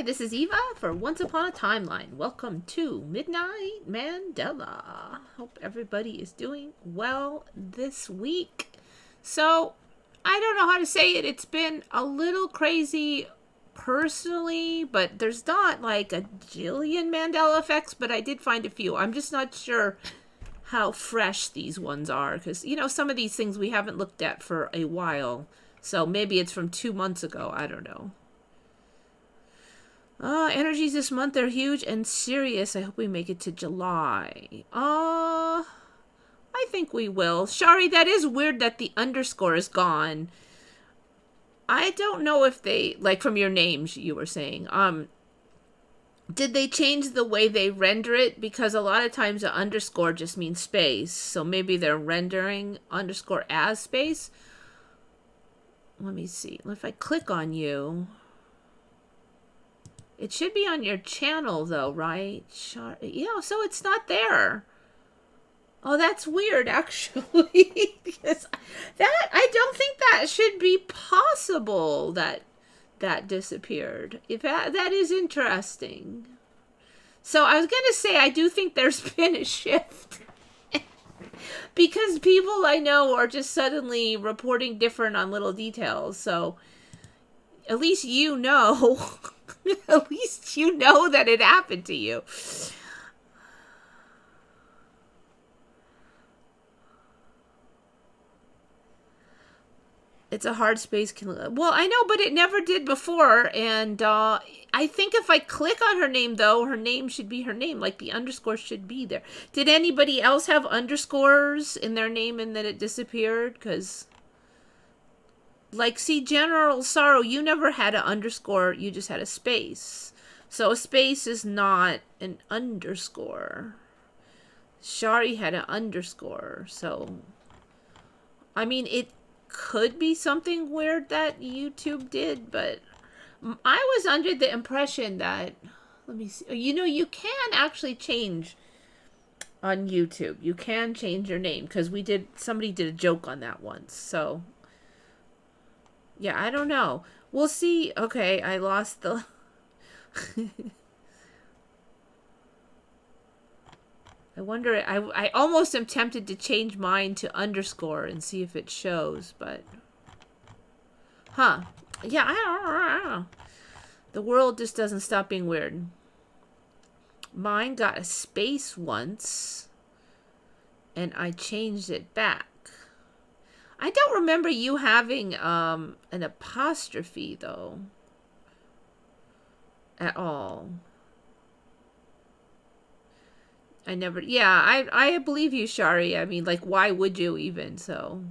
Hi, this is Eva for Once Upon a Timeline. Welcome to Midnight Mandela. Hope everybody is doing well this week. So, I don't know how to say it. It's been a little crazy personally, but there's not like a jillion Mandela effects, but I did find a few. I'm just not sure how fresh these ones are because, you know, some of these things we haven't looked at for a while. So maybe it's from 2 months ago. I don't know. Energies this month are huge and serious. I hope we make it to July. I think we will. Shari, that is weird that the underscore is gone. I don't know if they, like from your names you were saying, did they change the way they render it? Because a lot of times an underscore just means space. So maybe they're rendering underscore as space. Let me see. If I click on you... It should be on your channel, though, right? Yeah, so it's not there. Oh, that's weird, actually. Because that, I don't think that should be possible that disappeared. If that is interesting. So I was going to say, I do think there's been a shift. Because people I know are just suddenly reporting different on little details. So at least you know... At least you know that it happened to you. It's a hard space. Well, I know, but it never did before. And I think if I click on her name, though, her name should be her name. Like the underscore should be there. Did anybody else have underscores in their name and then it disappeared? Because... Like, see, General Sorrow, you never had an underscore, you just had a space. So a space is not an underscore. Shari had an underscore, so... I mean, it could be something weird that YouTube did, but... I was under the impression that... Let me see. You know, you can actually change on YouTube. You can change your name, because somebody did a joke on that once, so... Yeah, I don't know. We'll see. Okay, I lost the... I wonder... I almost am tempted to change mine to underscore and see if it shows, but... Huh. Yeah, I don't know. The world just doesn't stop being weird. Mine got a space once, and I changed it back. I don't remember you having an apostrophe, though. At all. I never... Yeah, I believe you, Shari. I mean, like, why would you even, so...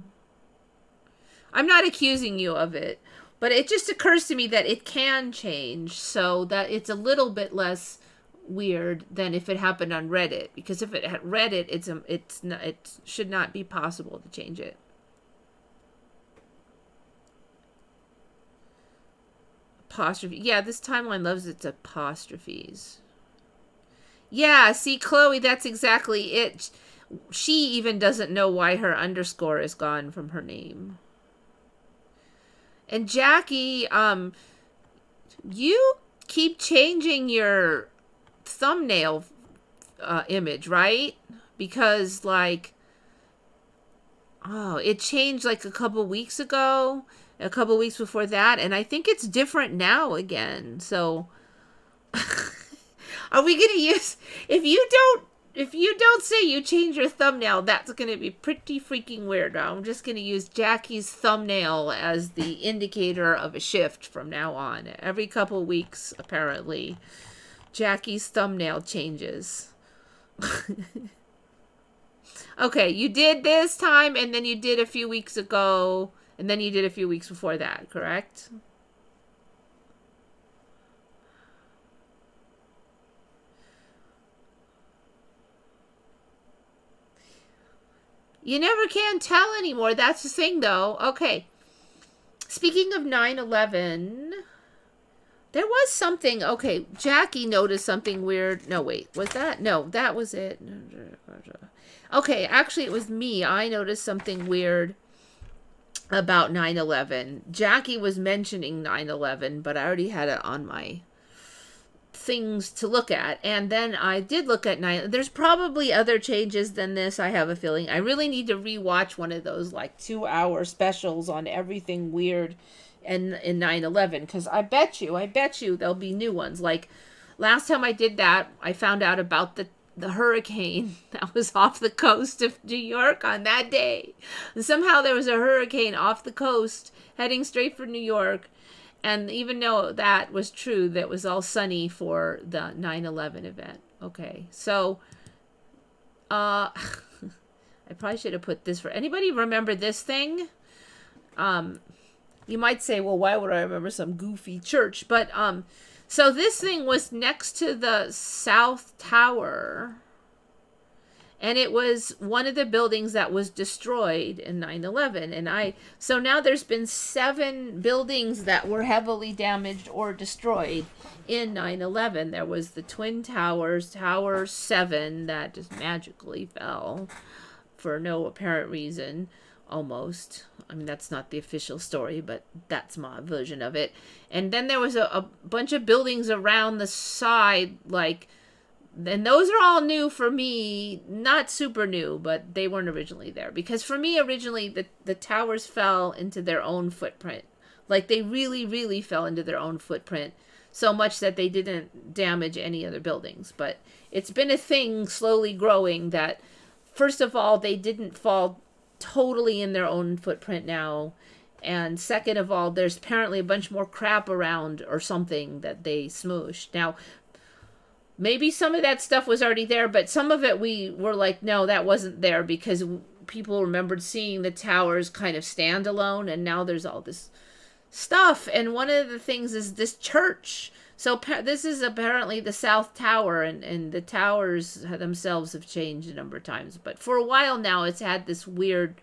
I'm not accusing you of it. But it just occurs to me that it can change, so that it's a little bit less weird than if it happened on Reddit. Because if it had Reddit, it should not be possible to change it. Apostrophe. Yeah, this timeline loves its apostrophes. Yeah, see, Chloe, that's exactly it. She even doesn't know why her underscore is gone from her name. And Jackie, you keep changing your thumbnail image, right? Because, like, it changed like a couple weeks ago. A couple weeks before that, and I think it's different now again. So are we gonna use, if you don't say you change your thumbnail, that's gonna be pretty freaking weird. I'm just gonna use Jackie's thumbnail as the indicator of a shift from now on. Every couple weeks, apparently, Jackie's thumbnail changes. Okay, you did this time, and then you did a few weeks ago. And then you did a few weeks before that, correct? You never can tell anymore. That's the thing, though. Okay. Speaking of 9/11, there was something. Okay, Jackie noticed something weird. No, wait. Was that? No, that was it. Okay, actually, it was me. I noticed something weird about 9/11. Jackie was mentioning 9/11, but I already had it on my things to look at. And then I did look at 9. There's probably other changes than this, I have a feeling. I really need to rewatch one of those like 2-hour specials on everything weird in 9/11, because I bet you there'll be new ones. Like last time I did that, I found out about the hurricane that was off the coast of New York on that day. And somehow there was a hurricane off the coast heading straight for New York. And even though that was true, that was all sunny for the 9/11 event. Okay, so I probably should have put this for anybody remember this thing? You might say, well, why would I remember some goofy church? But so this thing was next to the South Tower. And it was one of the buildings that was destroyed in 9/11. And so now there's been 7 buildings that were heavily damaged or destroyed in 9/11. There was the Twin Towers, Tower 7, that just magically fell for no apparent reason, almost. I mean, that's not the official story, but that's my version of it. And then there was a bunch of buildings around the side, like, and those are all new for me, not super new, but they weren't originally there. Because for me, originally, the towers fell into their own footprint. Like, they really, really fell into their own footprint, so much that they didn't damage any other buildings. But it's been a thing slowly growing that, first of all, they didn't fall totally in their own footprint now. And second of all, there's apparently a bunch more crap around or something that they smooshed. Now, maybe some of that stuff was already there, but some of it we were like, no, that wasn't there, because people remembered seeing the towers kind of stand alone, and now there's all this stuff. And one of the things is this church. So this is apparently the South Tower, and the towers themselves have changed a number of times. But for a while now, it's had this weird,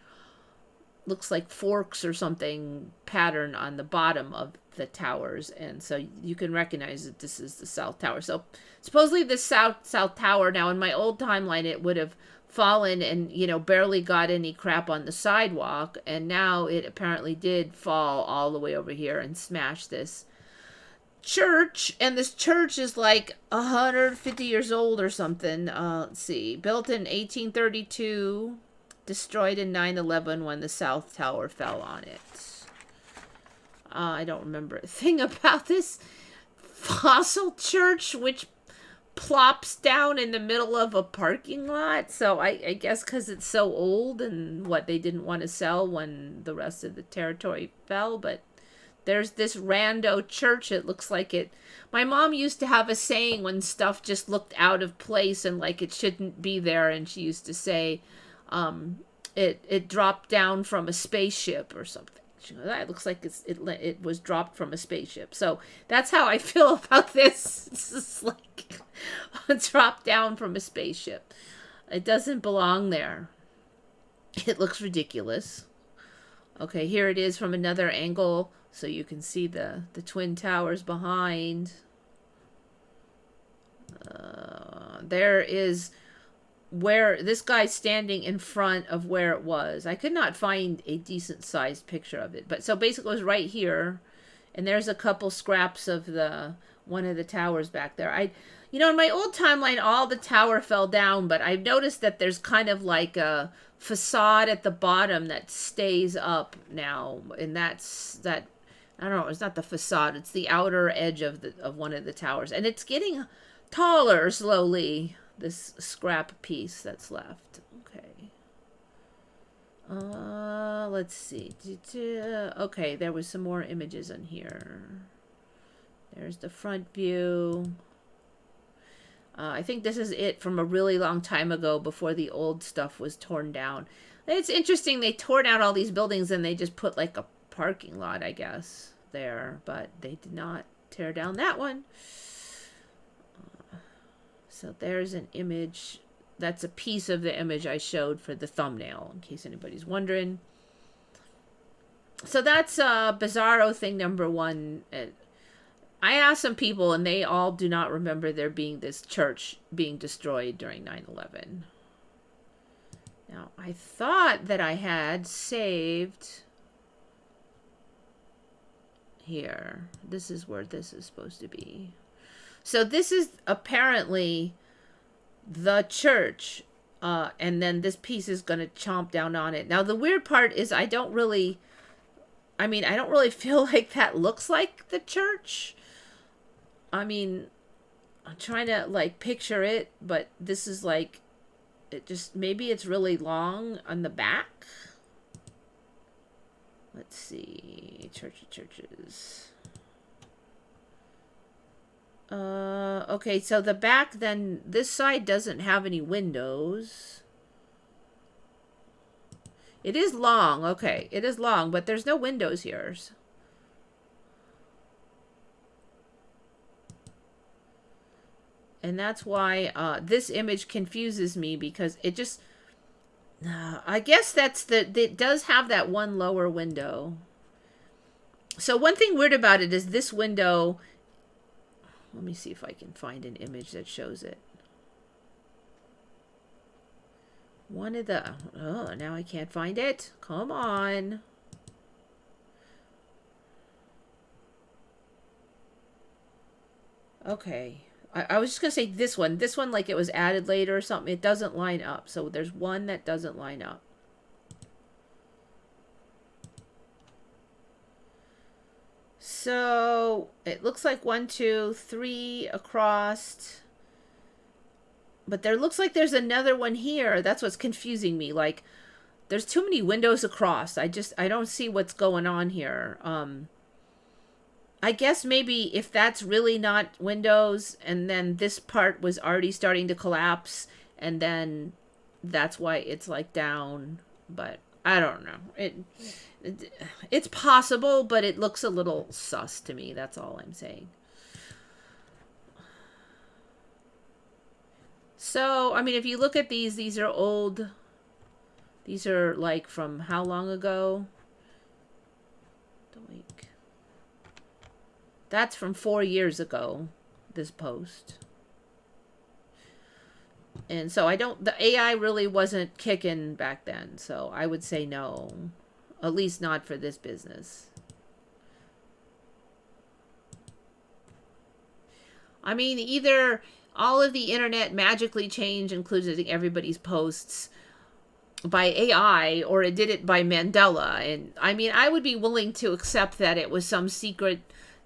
looks like forks or something, pattern on the bottom of the towers, and so you can recognize that this is the South Tower. So supposedly the South Tower, now in my old timeline, it would have fallen and, you know, barely got any crap on the sidewalk, and now it apparently did fall all the way over here and smash this church. And this church is like 150 years old or something. Let's see, built in 1832, destroyed in 9/11 when the South Tower fell on it. I don't remember a thing about this fossil church, which plops down in the middle of a parking lot. So I guess because it's so old, and what they didn't want to sell when the rest of the territory fell. But there's this rando church. It looks like it. My mom used to have a saying when stuff just looked out of place and like it shouldn't be there. And she used to say, it dropped down from a spaceship or something. That looks like it was dropped from a spaceship. So that's how I feel about this. It's just like it's dropped down from a spaceship. It doesn't belong there. It looks ridiculous. Okay, here it is from another angle, so you can see the Twin Towers behind. There is where this guy's standing in front of where it was. I could not find a decent sized picture of it, but so basically it was right here, and there's a couple scraps of one of the towers back there. In my old timeline, all the tower fell down, but I've noticed that there's kind of like a facade at the bottom that stays up now, and that's I don't know, it's not the facade, it's the outer edge of one of the towers, and it's getting taller slowly, this scrap piece that's left. Okay. Let's see. Okay, there was some more images on here. There's the front view. I think this is it from a really long time ago, before the old stuff was torn down. It's interesting, they tore down all these buildings and they just put like a parking lot, I guess, there, but they did not tear down that one. So there's an image. That's a piece of the image I showed for the thumbnail, in case anybody's wondering. So that's Bizarro thing number 1. I asked some people, and they all do not remember there being this church being destroyed during 9/11. Now, I thought that I had saved here. This is where this is supposed to be. So this is apparently the church, and then this piece is going to chomp down on it. Now the weird part is I don't really feel like that looks like the church. I mean, I'm trying to like picture it, but this is like, it just, maybe it's really long on the back. Let's see, churches. Okay, so the back, then this side doesn't have any windows. It is long, okay, it is long, but there's no windows here. And that's why this image confuses me, because it just, I guess it does have that one lower window. So one thing weird about it is this window, let me see if I can find an image that shows it. One of the, oh, now I can't find it. Come on. Okay. I was just going to say this one. This one, like it was added later or something. It doesn't line up. So there's one that doesn't line up. So it looks like 1, 2, 3 across. But there looks like there's another one here. That's what's confusing me. Like, there's too many windows across. I don't see what's going on here. I guess maybe if that's really not windows, and then this part was already starting to collapse, and then that's why it's like down. But I don't know. It's possible, but it looks a little sus to me. That's all I'm saying. So, I mean, if you look at these are old. These are like from how long ago? That's from 4 years ago, this post. And so the AI really wasn't kicking back then. So I would say no, at least not for this business. I mean, either all of the internet magically changed, including everybody's posts, by AI, or it did it by Mandela. And I mean, I would be willing to accept that it was some secret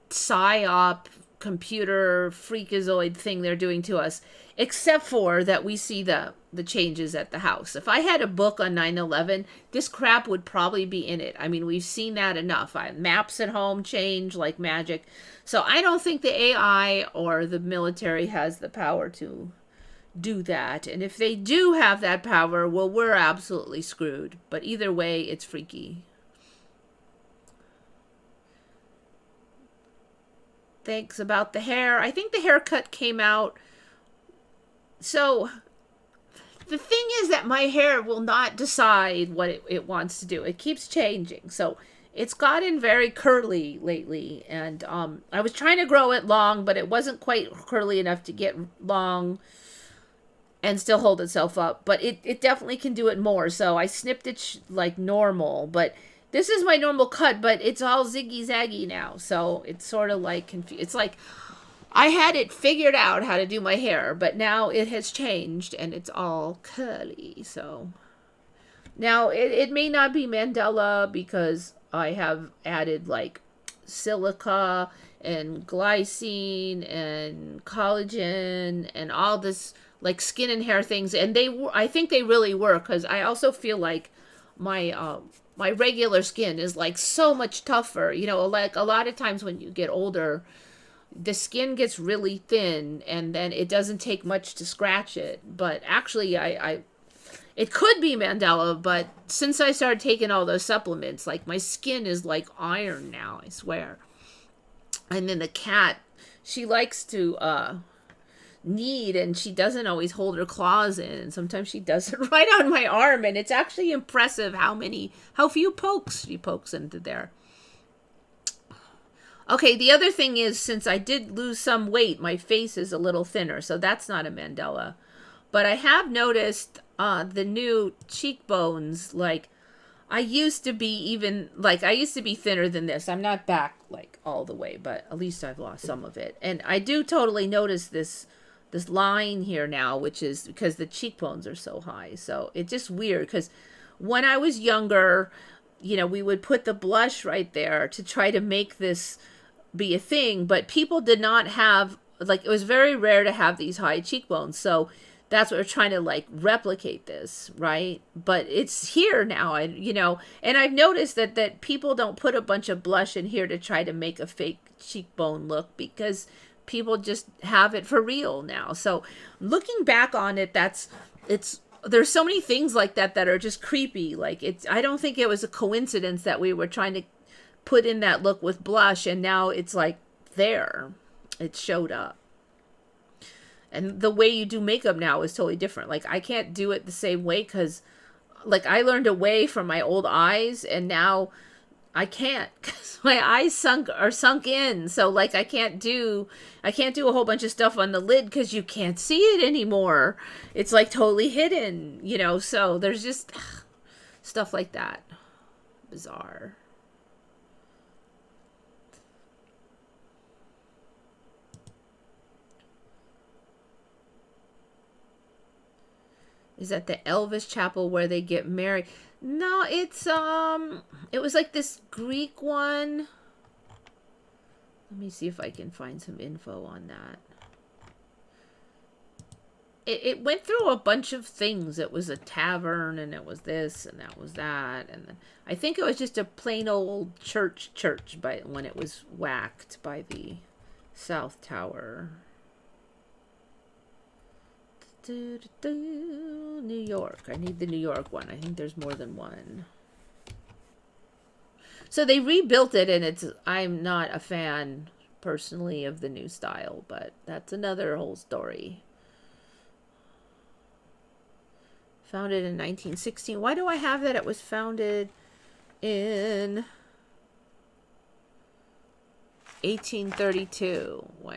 psyop computer freakazoid thing they're doing to us, except for that we see the changes at the house. If I had a book on 9/11, this crap would probably be in it. I mean, we've seen that enough. Maps at home change like magic. So I don't think the AI or the military has the power to do that. And if they do have that power, well, we're absolutely screwed. But either way, it's freaky. Thanks about the hair. I think the haircut came out. So the thing is that my hair will not decide what it wants to do. It keeps changing. So it's gotten very curly lately. And I was trying to grow it long, but it wasn't quite curly enough to get long and still hold itself up. But it definitely can do it more. So I snipped it like normal. But this is my normal cut, but it's all ziggy-zaggy now. So it's sort of like confused. It's like I had it figured out how to do my hair, but now it has changed and it's all curly. So now it may not be Mandela because I have added like silica and glycine and collagen and all this like skin and hair things. And I think they really work, because I also feel like my regular skin is like so much tougher. You know, like a lot of times when you get older, the skin gets really thin and then it doesn't take much to scratch it. But actually, it could be Mandela, but since I started taking all those supplements, like my skin is like iron now, I swear. And then the cat, she likes to knead, and she doesn't always hold her claws in, and sometimes she does it right on my arm, and it's actually impressive how few pokes she pokes into there. Okay, the other thing is, since I did lose some weight, my face is a little thinner, so that's not a Mandela. But I have noticed the new cheekbones. Like, I used to be thinner than this. I'm not back like all the way, but at least I've lost some of it. And I do totally notice this line here now, which is because the cheekbones are so high. So it's just weird because when I was younger, you know, we would put the blush right there to try to make this be a thing, but people did not have, like, it was very rare to have these high cheekbones. So that's what we're trying to like replicate this, right? But it's here now, you know, and I've noticed that people don't put a bunch of blush in here to try to make a fake cheekbone look because people just have it for real now. So looking back on it, there's so many things like that that are just creepy. Like, I don't think it was a coincidence that we were trying to put in that look with blush and now it's like there, it showed up. And the way you do makeup now is totally different. Like, I can't do it the same way because, like, I learned away from my old eyes, and now I can't because my eyes are sunk in. So, like, I can't do a whole bunch of stuff on the lid because you can't see it anymore. It's, like, totally hidden, you know? So there's just stuff like that. Bizarre. Is that the Elvis Chapel where they get married? No, it's it was like this Greek one. Let me see if I can find some info on that. It went through a bunch of things. It was a tavern, and it was this, and that was that, and then I think it was just a plain old church by when it was whacked by the South Tower. New York. I need the New York one. I think there's more than one. So they rebuilt it, and I'm not a fan personally of the new style, but that's another whole story. Founded in 1916. Why do I have that it was founded in 1832? Wow.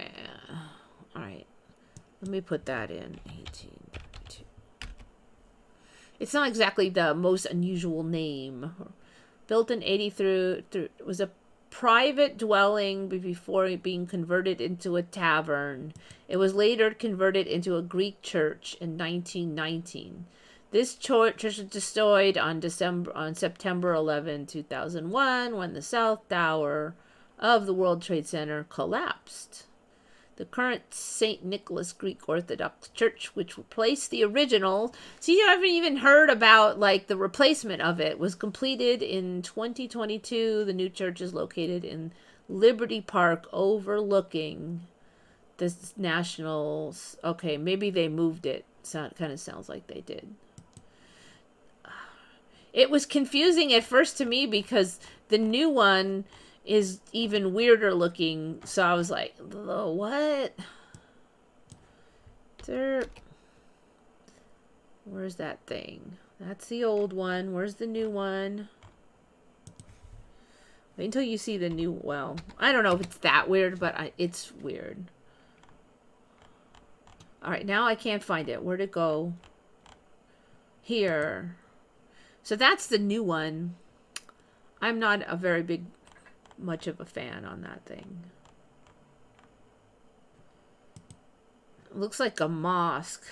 All right. Let me put that in 1832. It's not exactly the most unusual name. Built in 83, it was a private dwelling before being converted into a tavern. It was later converted into a Greek church in 1919. This church was destroyed on September 11, 2001, when the South Tower of the World Trade Center collapsed. The current St. Nicholas Greek Orthodox Church, which replaced the original. See, I haven't even heard about, like, the replacement of it. Was completed in 2022. The new church is located in Liberty Park, overlooking the Nationals. Okay, maybe they moved it. Kind of sounds like they did. It was confusing at first to me because the new one is even weirder looking, so I was like, what? Where's that thing? That's the old one. Where's the new one? Wait until you see the new, well, I don't know if it's that weird, but it's weird. Alright, now I can't find it. Where'd it go? Here. So that's the new one. I'm not a very much of a fan on that thing. It looks like a mosque.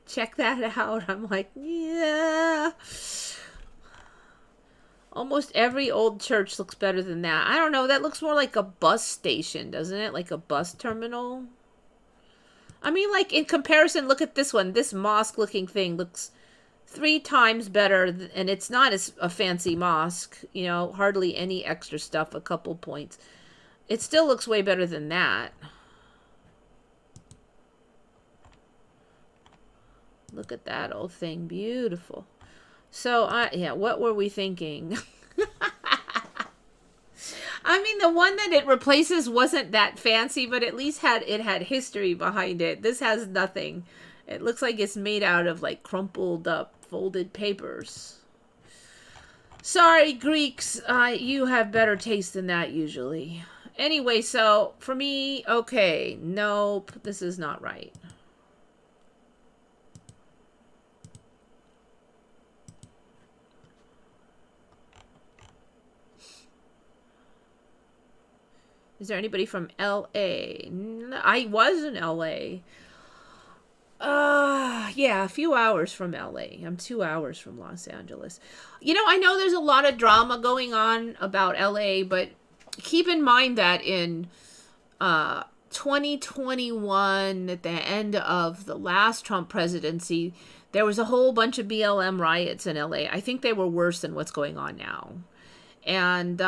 Check that out. I'm like, yeah. Almost every old church looks better than that. I don't know. That looks more like a bus station, doesn't it? Like a bus terminal. I mean, like, in comparison, look at this one. This mosque-looking thing looks 3 times better, and it's not as a fancy mosque, you know, hardly any extra stuff, a couple points. It still looks way better than that. Look at that old thing, beautiful. So, yeah, what were we thinking? I mean, the one that it replaces wasn't that fancy, but at least it had history behind it. This has nothing. It looks like it's made out of, like, crumpled up, folded papers. Sorry, Greeks. You have better taste than that, usually. Anyway, so, for me, okay. Nope, this is not right. Is there anybody from LA? I was in LA. Yeah, a few hours from LA. I'm 2 hours from Los Angeles. I know there's a lot of drama going on about LA, but keep in mind that in 2021, at the end of the last Trump presidency, there was a whole bunch of BLM riots in LA. I think they were worse than what's going on now. And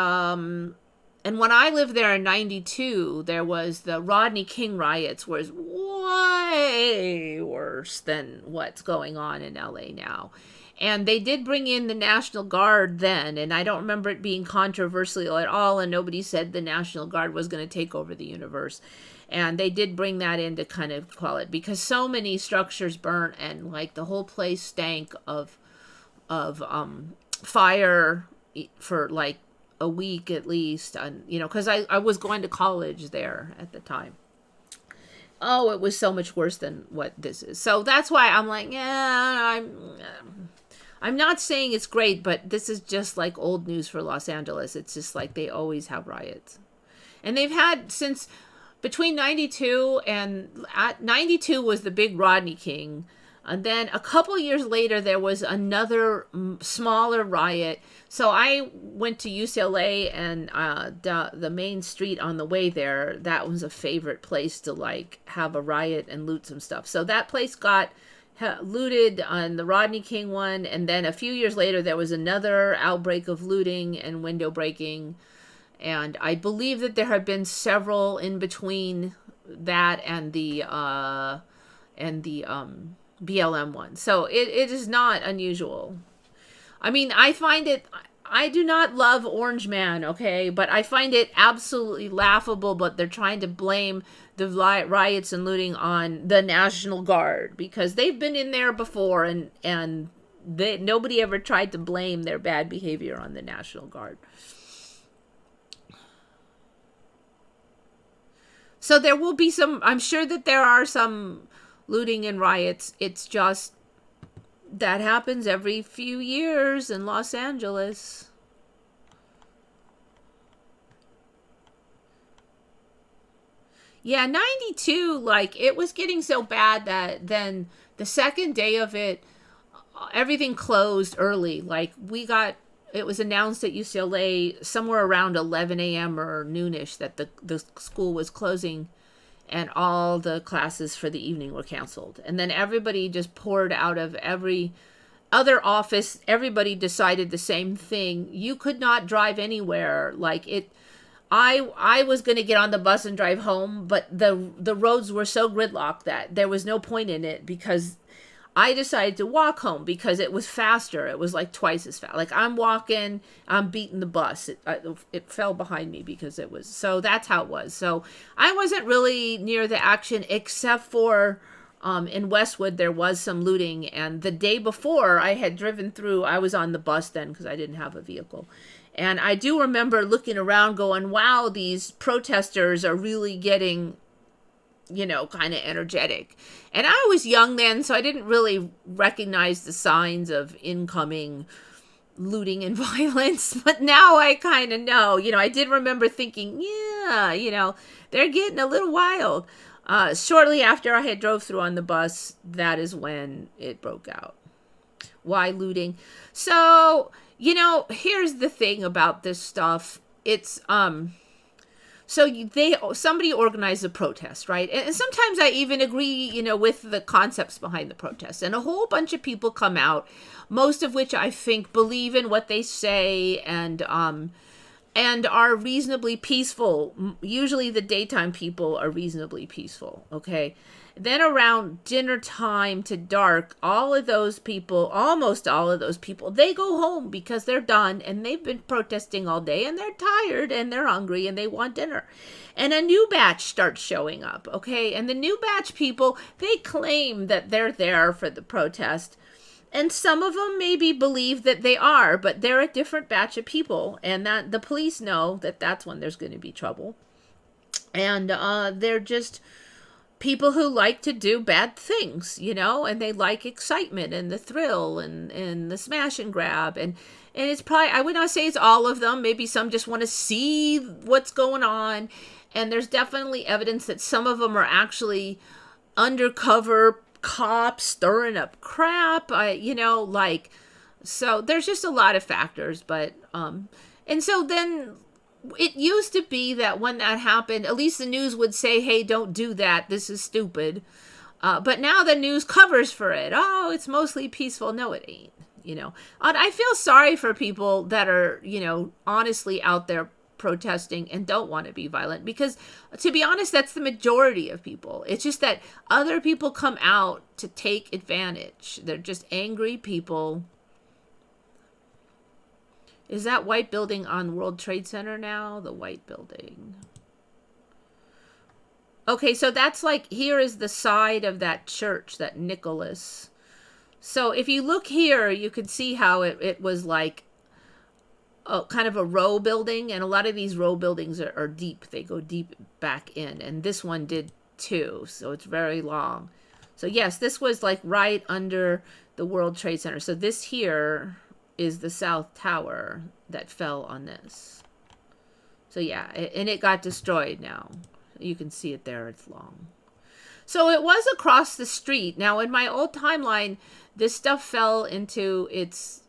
when I lived there in 92, there was the Rodney King riots, was way worse than what's going on in LA now. And they did bring in the National Guard then, and I don't remember it being controversial at all, and nobody said the National Guard was going to take over the universe. And they did bring that in to kind of quell it, because so many structures burnt, and like the whole place stank of fire for like a week at least, and because I was going to college there at the time. Oh, it was so much worse than what this is. So that's why I'm like, yeah, I'm not saying it's great, but this is just like old news for Los Angeles. It's just like they always have riots. And they've had since between 92 and 92 was the big Rodney King. And then a couple years later, there was another smaller riot. So I went to UCLA, and the main street on the way there, that was a favorite place to like have a riot and loot some stuff. So that place got looted on the Rodney King one. And then a few years later, there was another outbreak of looting and window breaking. And I believe that there have been several in between that and the BLM one. So it is not unusual. I mean, I do not love Orange Man, okay? But I find it absolutely laughable, but they're trying to blame the riots and looting on the National Guard, because they've been in there before, and nobody ever tried to blame their bad behavior on the National Guard. So there will be I'm sure that there are some looting and riots. It's just that happens every few years in Los Angeles. Yeah, 92, like, it was getting so bad that then the second day of it, everything closed early. Like, it was announced at UCLA somewhere around 11 a.m. or noonish that the school was closing, and all the classes for the evening were canceled. And then everybody just poured out of every other office. Everybody decided the same thing. You could not drive anywhere. Like it, I was going to get on the bus and drive home, but the roads were so gridlocked that there was no point in it, because I decided to walk home because it was faster. It was like twice as fast. Like I'm walking, I'm beating the bus. It fell behind me because it was. So that's how it was. So I wasn't really near the action, except for in Westwood, there was some looting. And the day before, I had driven through. I was on the bus then because I didn't have a vehicle. And I do remember looking around going, wow, these protesters are really getting, kind of energetic. And I was young then, so I didn't really recognize the signs of incoming looting and violence. But now I kind of know. I did remember thinking, yeah, they're getting a little wild. Shortly after I had drove through on the bus, that is when it broke out. Why looting? So, here's the thing about this stuff. It's, somebody organized a protest, right? And sometimes I even agree, with the concepts behind the protest. And a whole bunch of people come out, most of which I think believe in what they say and are reasonably peaceful. Usually the daytime people are reasonably peaceful, okay? Then around dinner time to dark, almost all of those people, they go home because they're done and they've been protesting all day and they're tired and they're hungry and they want dinner. And a new batch starts showing up, okay? And the new batch people, they claim that they're there for the protest. And some of them maybe believe that they are, but they're a different batch of people. And that the police know that that's when there's going to be trouble. And they're just people who like to do bad things, and they like excitement and the thrill and the smash and grab. And it's probably, I would not say it's all of them. Maybe some just want to see what's going on. And there's definitely evidence that some of them are actually undercover cops stirring up crap. So there's just a lot of factors, but and so then it used to be that when that happened, at least the news would say, hey, don't do that, this is stupid. But now the news covers for it. Oh, it's mostly peaceful. No, it ain't. And I feel sorry for people that are, honestly out there protesting and don't want to be violent, because to be honest, that's the majority of people. It's just that other people come out to take advantage. They're just angry people. Is that white building on World Trade Center now? The white building. Okay, so that's like, here is the side of that church, that Nicholas. So if you look here, you can see how it was like kind of a row building, and a lot of these row buildings are deep. They go deep back in, and this one did too, so it's very long. So yes, this was like right under the World Trade Center. So this here is the South Tower that fell on this. So yeah, and it got destroyed now. You can see it there, it's long. So it was across the street. Now in my old timeline, this stuff fell into its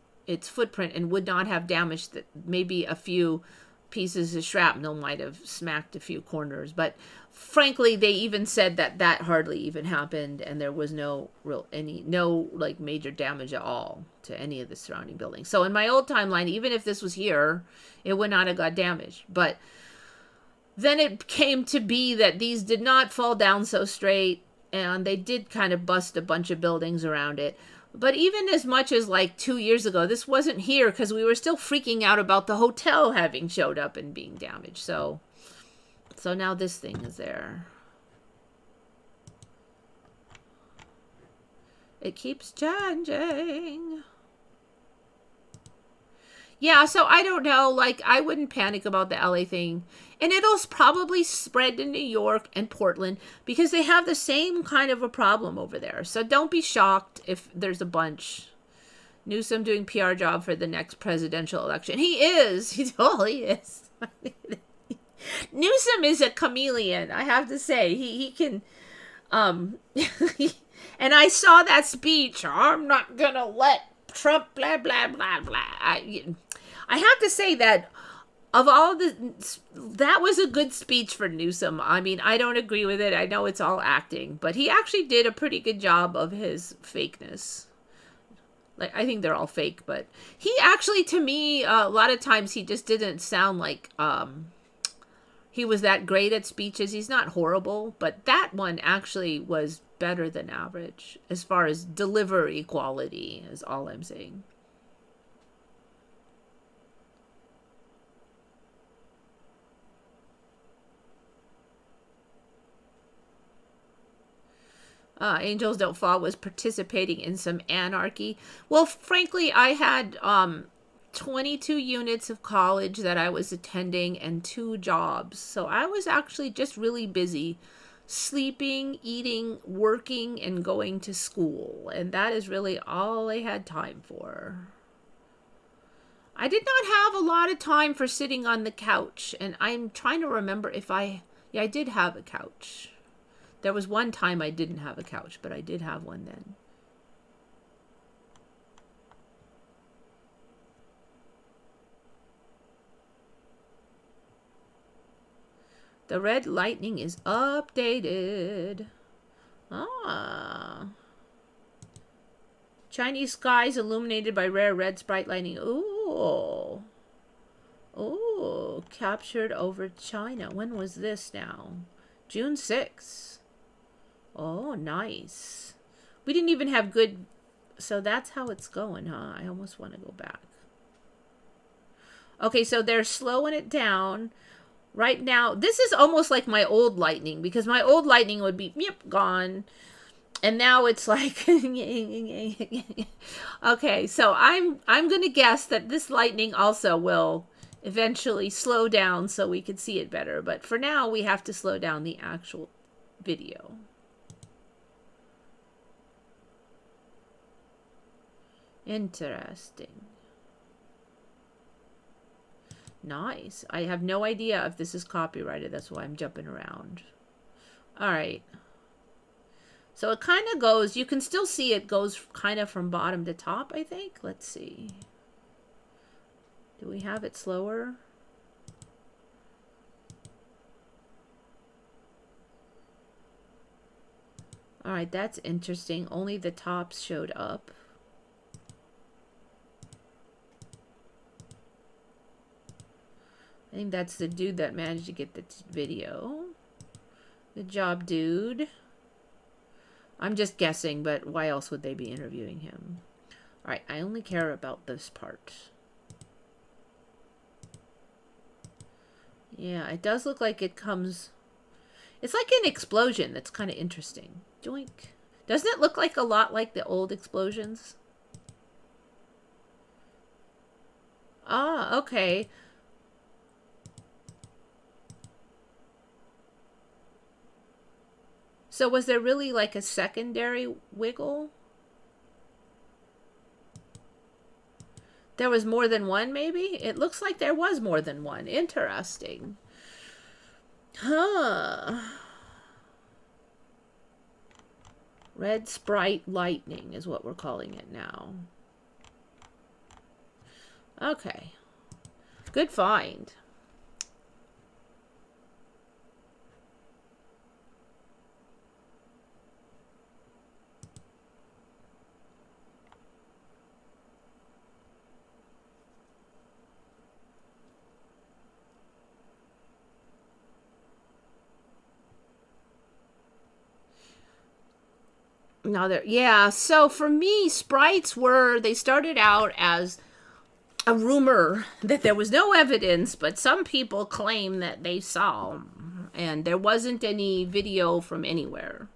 footprint and would not have damaged it. Maybe a few pieces of shrapnel might have smacked a few corners, but frankly, they even said that hardly even happened, and there was no like major damage at all to any of the surrounding buildings. So in my old timeline, even if this was here, it would not have got damaged. But then it came to be that these did not fall down so straight, and they did kind of bust a bunch of buildings around it. But even as much as like 2 years ago, this wasn't here because we were still freaking out about the hotel having showed up and being damaged. So now this thing is there. It keeps changing. Yeah, so I don't know. Like, I wouldn't panic about the LA thing. And it'll probably spread to New York and Portland because they have the same kind of a problem over there. So don't be shocked if there's a bunch. Newsom doing PR job for the next presidential election. He is. He totally is. Newsom is a chameleon, I have to say. He can... and I saw that speech. I'm not going to let Trump blah, blah, blah, blah. I have to say that of all that was a good speech for Newsom. I mean, I don't agree with it. I know it's all acting, but he actually did a pretty good job of his fakeness. Like, I think they're all fake, but he actually, to me, a lot of times he just didn't sound like he was that great at speeches. He's not horrible, but that one actually was better than average as far as delivery quality is all I'm saying. Angels Don't Fall was participating in some anarchy. Well, frankly, I had 22 units of college that I was attending and 2 jobs. So I was actually just really busy sleeping, eating, working, and going to school. And that is really all I had time for. I did not have a lot of time for sitting on the couch. And I'm trying to remember if I did have a couch. There was one time I didn't have a couch, but I did have one then. The red lightning is updated. Chinese skies illuminated by rare red sprite lightning. Ooh. Ooh. Captured over China. When was this now? June 6th. Oh, nice. We didn't even have good... So that's how it's going, huh? I almost want to go back. Okay, so they're slowing it down. Right now, this is almost like my old lightning, because my old lightning would be, yep, gone. And now it's like... Okay, so I'm going to guess that this lightning also will eventually slow down so we can see it better. But for now, we have to slow down the actual video. Interesting. Nice. I have no idea if this is copyrighted. That's why I'm jumping around. All right. So it kind of goes, you can still see it goes kind of from bottom to top, I think. Let's see. Do we have it slower? All right, that's interesting. Only the tops showed up. I think that's the dude that managed to get the video. Good job, dude. I'm just guessing, but why else would they be interviewing him? All right, I only care about this part. Yeah, it does look like it comes... It's like an explosion. That's kind of interesting. Joink. Doesn't it look like a lot like the old explosions? Ah, okay. So was there really like a secondary wiggle? There was more than one, maybe? It looks like there was more than one. Interesting. Huh. Red sprite lightning is what we're calling it now. Okay. Good find. Now there, yeah. So for me, sprites they started out as a rumor that there was no evidence, but some people claim that they saw them, and there wasn't any video from anywhere.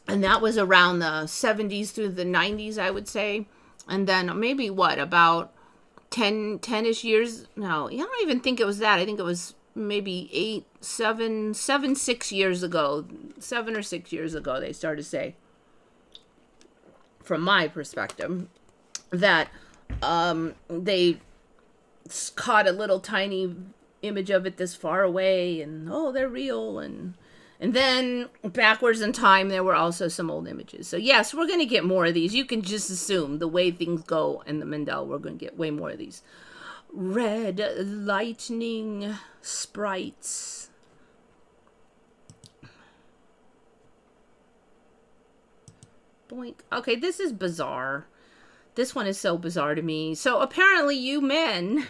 And that was around the 70s through the 90s, I would say. And then maybe what, about 10-ish years? No, I don't even think it was that. I think it was maybe 7 or 6 years ago, they started to say, from my perspective, that they caught a little tiny image of it this far away, and oh, they're real, and then backwards in time there were also some old images. So yes, we're going to get more of these. You can just assume the way things go in the Mandela, we're going to get way more of these red lightning sprites. Boink. Okay, this is bizarre. This one is so bizarre to me. So apparently you men,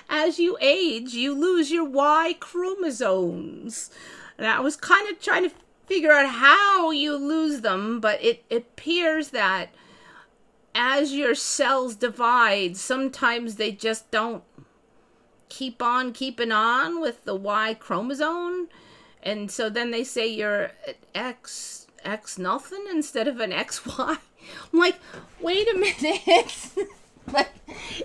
as you age, you lose your Y chromosomes. And I was kind of trying to figure out how you lose them, but it appears that as your cells divide, sometimes they just don't keep on keeping on with the Y chromosome. And so then they say you're X nothing instead of an XY. I'm like, wait a minute. Like,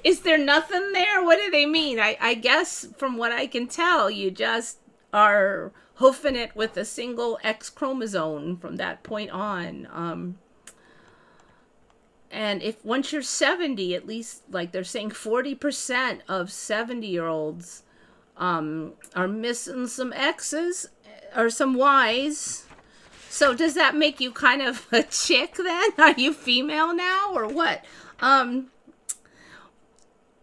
is there nothing there? What do they mean? I guess from what I can tell, you just are hoofing it with a single X chromosome from that point on. And if once you're 70, at least, like they're saying 40% of 70-year-olds are missing some X's or some Y's. So does that make you kind of a chick then? Are you female now or what?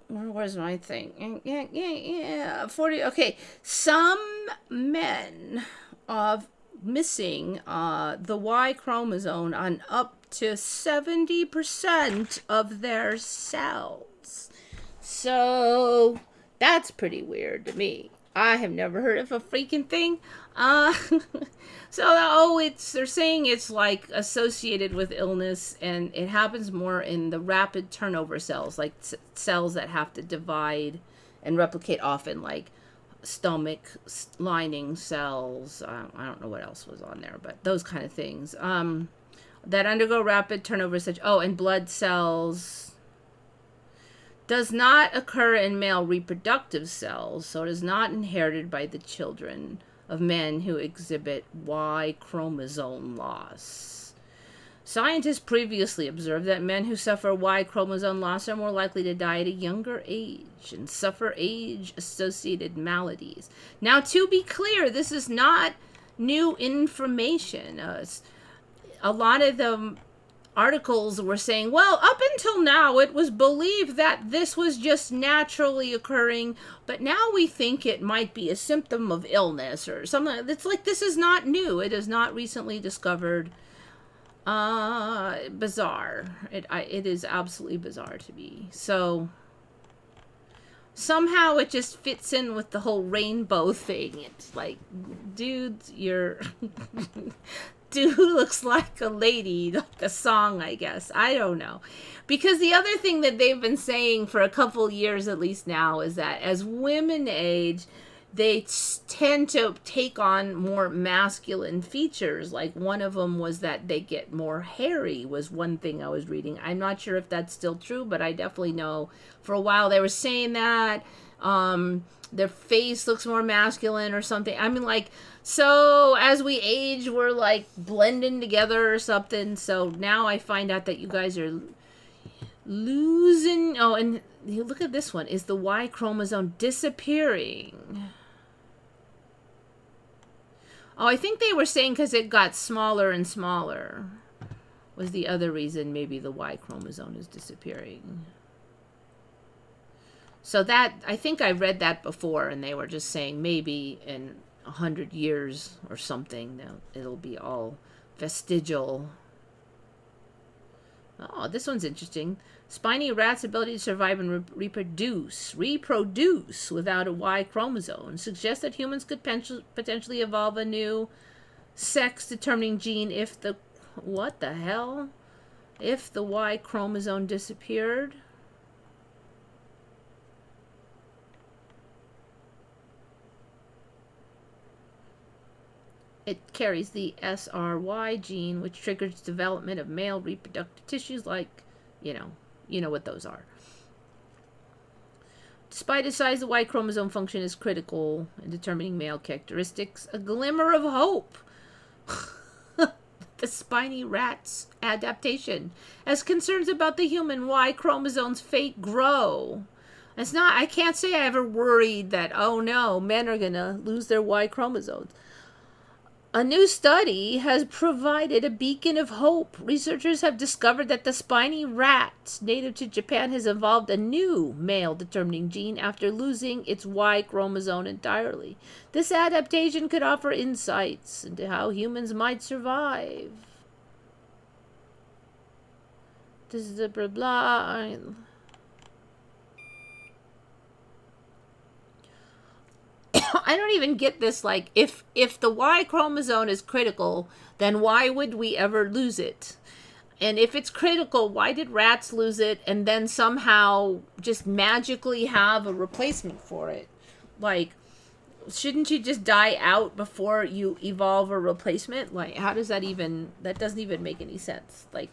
Where's my thing? Yeah, 40. Okay, some men of missing the Y chromosome on up to 70% of their cells. So that's pretty weird to me. I have never heard of a freaking thing. So they're saying it's like associated with illness, and it happens more in the rapid turnover cells, like cells that have to divide and replicate often, like stomach lining cells. I don't know what else was on there, but those kind of things. That undergo rapid turnover, and blood cells. Does not occur in male reproductive cells, so it is not inherited by the children of men who exhibit Y chromosome loss. Scientists previously observed that men who suffer Y chromosome loss are more likely to die at a younger age and suffer age-associated maladies. Now, to be clear, this is not new information. A lot of the articles were saying, well, up until now, it was believed that this was just naturally occurring, but now we think it might be a symptom of illness or something. It's like, this is not new. It is not recently discovered. Bizarre. It is absolutely bizarre to me. So somehow it just fits in with the whole rainbow thing. It's like, dude, dude looks like a lady, like a song, I guess. I don't know. Because the other thing that they've been saying for a couple years at least now is that as women age, they tend to take on more masculine features. Like one of them was that they get more hairy, was one thing I was reading. I'm not sure if that's still true, but I definitely know for a while they were saying that. Their face looks more masculine or something. I mean, like, so as we age, we're like blending together or something. So now I find out that you guys are losing. Oh, and you look at this one. Is the Y chromosome disappearing? Oh, I think they were saying because it got smaller and smaller was the other reason maybe the Y chromosome is disappearing. So that, I think I read that before, and they were just saying maybe in 100 years or something, it'll be all vestigial. Oh, this one's interesting. Spiny rats' ability to survive and reproduce without a Y chromosome suggests that humans could potentially evolve a new sex-determining gene if the... What the hell? If the Y chromosome disappeared? It carries the SRY gene, which triggers development of male reproductive tissues like, you know what those are. Despite its size, the Y chromosome function is critical in determining male characteristics. A glimmer of hope. The spiny rat's adaptation. As concerns about the human Y chromosome's fate grow. It's not, I can't say I ever worried that, oh no, men are going to lose their Y chromosomes. A new study has provided a beacon of hope. Researchers have discovered that the spiny rat native to Japan has evolved a new male-determining gene after losing its Y chromosome entirely. This adaptation could offer insights into how humans might survive. This is a blah blah. I don't even get this, like, if the Y chromosome is critical, then why would we ever lose it? And if it's critical, why did rats lose it and then somehow just magically have a replacement for it? Like, shouldn't you just die out before you evolve a replacement? Like, how does that even, that doesn't even make any sense. Like,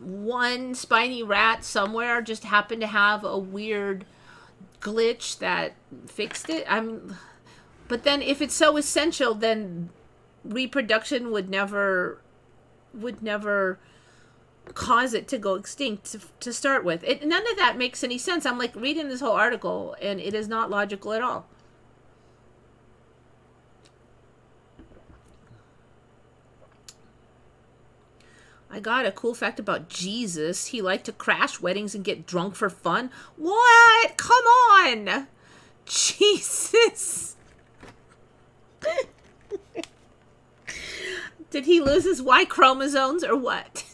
one spiny rat somewhere just happened to have a weird glitch that fixed it. But then if it's so essential, then reproduction would never cause it to go extinct to start with. None of that makes any sense. I'm like reading this whole article and it is not logical at all. I got a cool fact about Jesus. He liked to crash weddings and get drunk for fun. What? Come on! Jesus! Did he lose his Y chromosomes or what?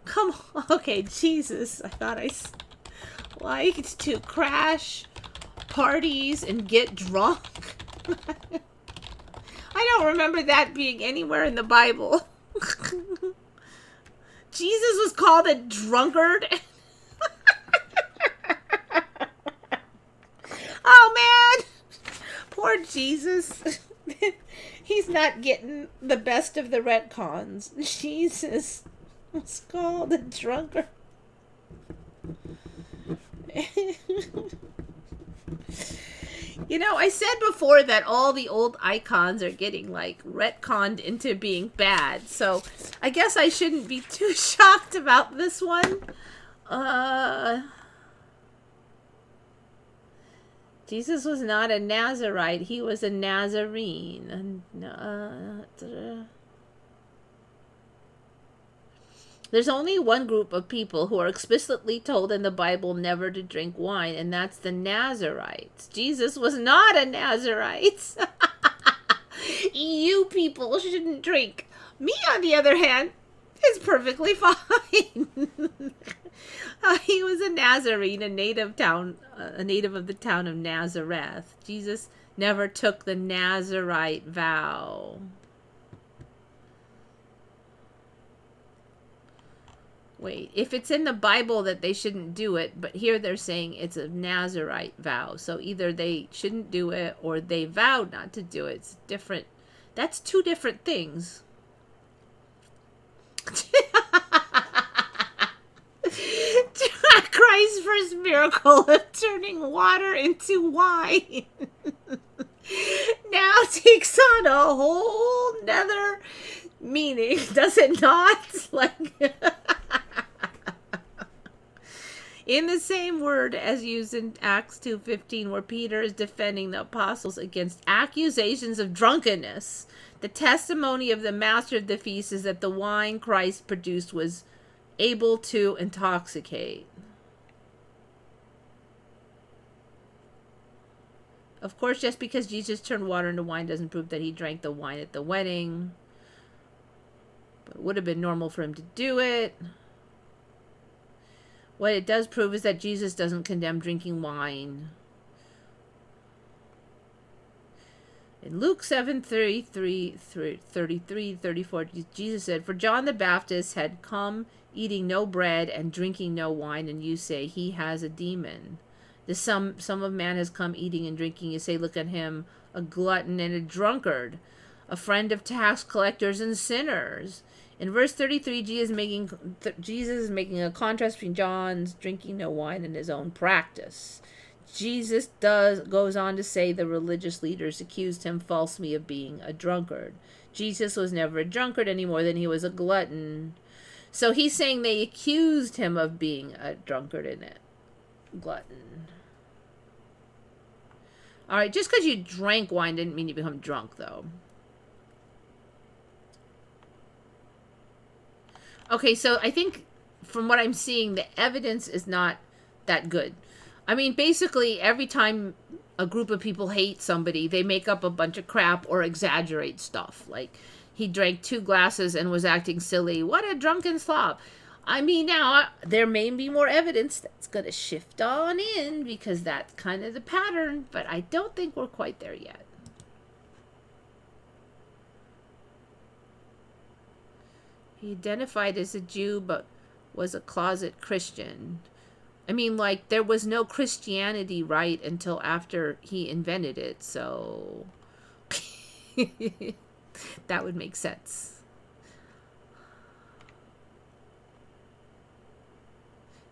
Come on. Okay, Jesus. I thought I liked to crash parties and get drunk. I don't remember that being anywhere in the Bible. Jesus was called a drunkard. Oh, man. Poor Jesus. He's not getting the best of the retcons. Jesus was called a drunkard. You know, I said before that all the old icons are getting, like, retconned into being bad. So I guess I shouldn't be too shocked about this one. Jesus was not a Nazarite. He was a Nazarene. There's only one group of people who are explicitly told in the Bible never to drink wine, and that's the Nazarites. Jesus was not a Nazarite. You people shouldn't drink. Me, on the other hand, is perfectly fine. He was a Nazarene, a native of the town of Nazareth. Jesus never took the Nazarite vow. Wait, if it's in the Bible that they shouldn't do it, but here they're saying it's a Nazarite vow. So either they shouldn't do it or they vowed not to do it. It's different. That's two different things. Christ's first miracle of turning water into wine now takes on a whole nother meaning, does it not? Like, in the same word as used in Acts 2:15, where Peter is defending the apostles against accusations of drunkenness, the testimony of the master of the feast is that the wine Christ produced was able to intoxicate. Of course, just because Jesus turned water into wine doesn't prove that he drank the wine at the wedding. But it would have been normal for him to do it. What it does prove is that Jesus doesn't condemn drinking wine. In Luke 7:33-34, Jesus said, "For John the Baptist had come eating no bread and drinking no wine, and you say he has a demon. The Son of Man has come eating and drinking. You say, look at him, a glutton and a drunkard, a friend of tax collectors and sinners." In verse 33, Jesus is making a contrast between John's drinking no wine and his own practice. Jesus goes on to say the religious leaders accused him falsely of being a drunkard. Jesus was never a drunkard any more than he was a glutton. So he's saying they accused him of being a drunkard and a glutton. All right, just because you drank wine didn't mean you become drunk, though. Okay, so I think from what I'm seeing, the evidence is not that good. I mean, basically, every time a group of people hate somebody, they make up a bunch of crap or exaggerate stuff. Like, he drank 2 glasses and was acting silly. What a drunken slob. I mean, now, there may be more evidence that's going to shift on in because that's kind of the pattern, but I don't think we're quite there yet. He identified as a Jew, but was a closet Christian. I mean, like, there was no Christianity, right, until after he invented it, so that would make sense.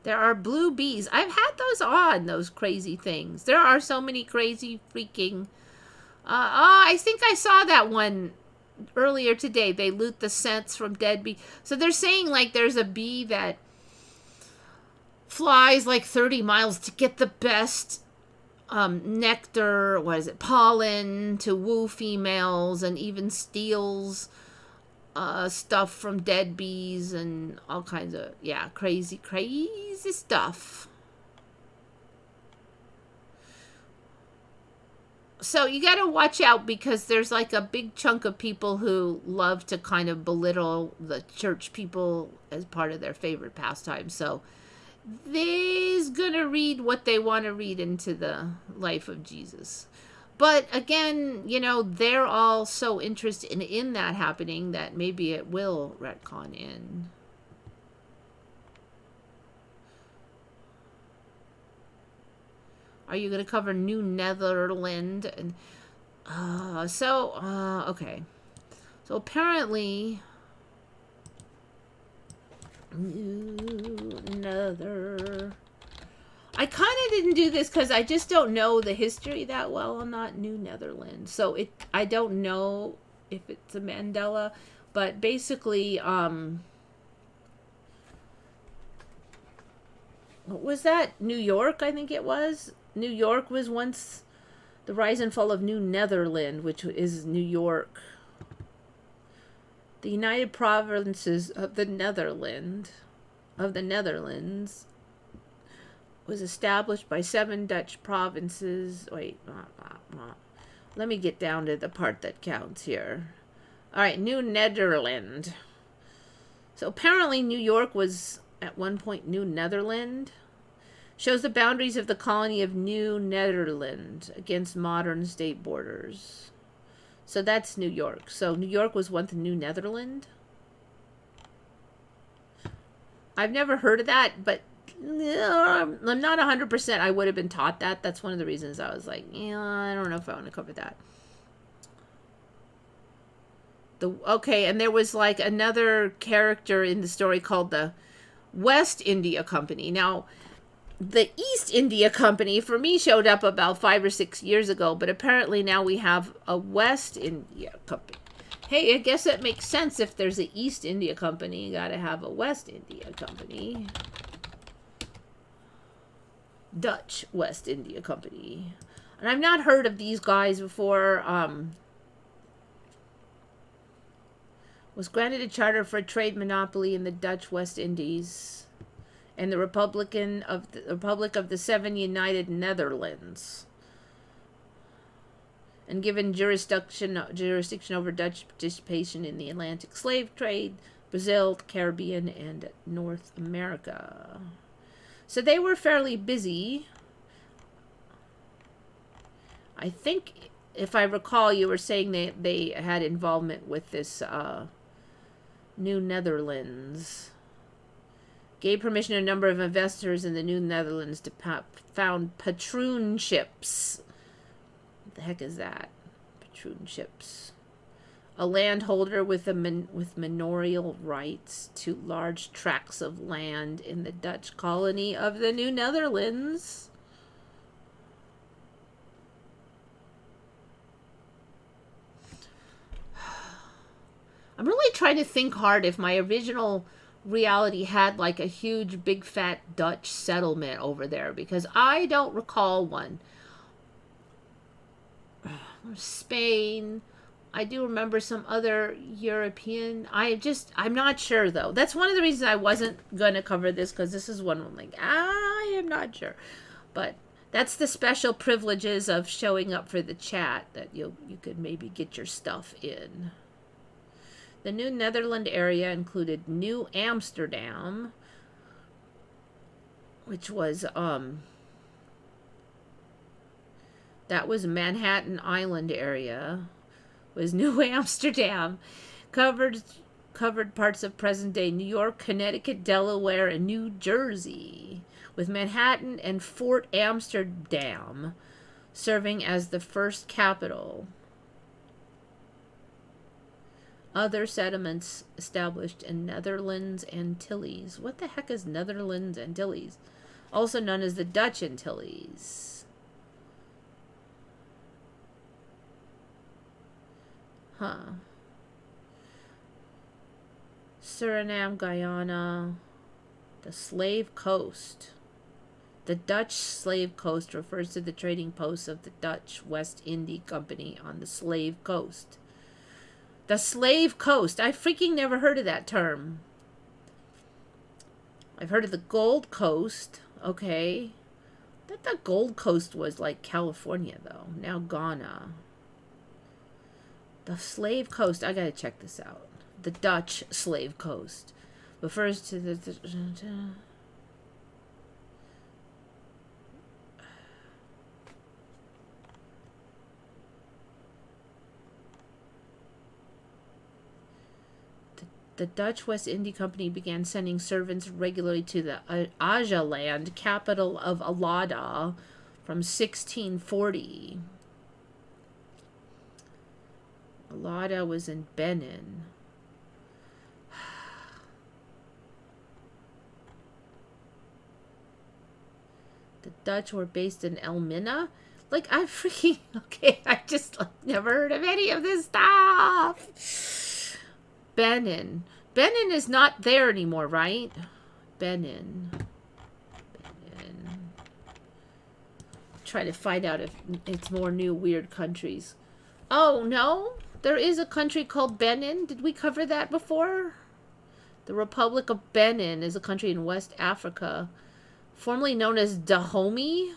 There are blue bees. I've had those on, those crazy things. There are so many crazy freaking... I think I saw that one earlier today. They loot the scents from dead bees. So they're saying, like, there's a bee that flies like 30 miles to get the best nectar, pollen, to woo females, and even steals stuff from dead bees and all kinds of, crazy stuff. So you got to watch out because there's like a big chunk of people who love to kind of belittle the church people as part of their favorite pastime. So they's going to read what they want to read into the life of Jesus. But again, you know, they're all so interested in that happening that maybe it will retcon in. Are you going to cover New Netherland? And okay. So apparently, New Nether. I kind of didn't do this because I just don't know the history that well on that New Netherlands. So I don't know if it's a Mandela, but basically, what was that? New York, I think it was. New York was once the rise and fall of New Netherland, which is New York. The United Provinces of the Netherlands was established by 7 Dutch provinces. Wait, let me get down to the part that counts here. All right, New Netherland. So apparently New York was at one point New Netherland. Shows the boundaries of the colony of New Netherland against modern state borders. So that's New York. So New York was once New Netherland. I've never heard of that, but I'm not 100%. I would have been taught that. That's one of the reasons I was like, yeah, I don't know if I want to cover that. Okay, and there was like another character in the story called the West India Company. Now, the East India Company for me showed up about 5 or 6 years ago, but apparently now we have a West India Company. Hey, I guess it makes sense. If there's an East India Company, you gotta have a West India Company. Dutch West India Company. And I've not heard of these guys before. Was granted a charter for a trade monopoly in the Dutch West Indies and the Republic of the Seven United Netherlands, and given jurisdiction over Dutch participation in the Atlantic slave trade, Brazil, the Caribbean, and North America. So they were fairly busy. I think, if I recall, you were saying they had involvement with this New Netherlands. Gave permission to a number of investors in the New Netherlands to found patroonships. What the heck is that? Patroonships. A landholder with manorial rights to large tracts of land in the Dutch colony of the New Netherlands. I'm really trying to think hard if my original reality had like a huge big fat Dutch settlement over there, because I don't recall one. Spain, I do remember some other European. I'm not sure though. That's one of the reasons I wasn't gonna cover this, because this is one I'm like, I am not sure. But that's the special privileges of showing up for the chat, that you could maybe get your stuff in. The New Netherland area included New Amsterdam, which was that was Manhattan Island area. Was New Amsterdam, covered parts of present-day New York, Connecticut, Delaware, and New Jersey, with Manhattan and Fort Amsterdam serving as the first capital. Other settlements established in Netherlands Antilles. What the heck is Netherlands Antilles? Also known as the Dutch Antilles. Huh. Suriname, Guyana. The Slave Coast. The Dutch Slave Coast refers to the trading posts of the Dutch West India Company on the Slave Coast. The Slave Coast. I freaking never heard of that term. I've heard of the Gold Coast. Okay. I thought the Gold Coast was like California, though. Now Ghana. The Slave Coast. I gotta check this out. The Dutch Slave Coast refers to the The Dutch West India Company began sending servants regularly to the Ajaland, capital of Alada, from 1640. Alada was in Benin. The Dutch were based in Elmina. Like, I freaking... Okay, I just never heard of any of this stuff. Benin. Benin is not there anymore, right? Benin. Try to find out if it's more new weird countries. Oh, no? There is a country called Benin. Did we cover that before? The Republic of Benin is a country in West Africa, formerly known as Dahomey,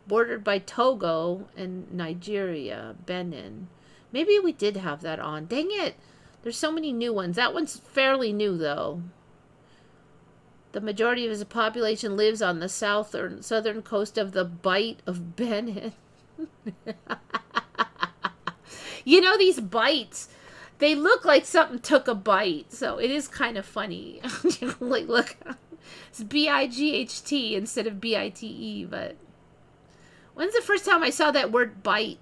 bordered by Togo and Nigeria. Benin. Maybe we did have that on. Dang it. There's so many new ones. That one's fairly new, though. The majority of his population lives on the southern coast of the Bight of Benin. You know, these bites, they look like something took a bite. So it is kind of funny. Like, look, it's B-I-G-H-T instead of B-I-T-E. But when's the first time I saw that word bite?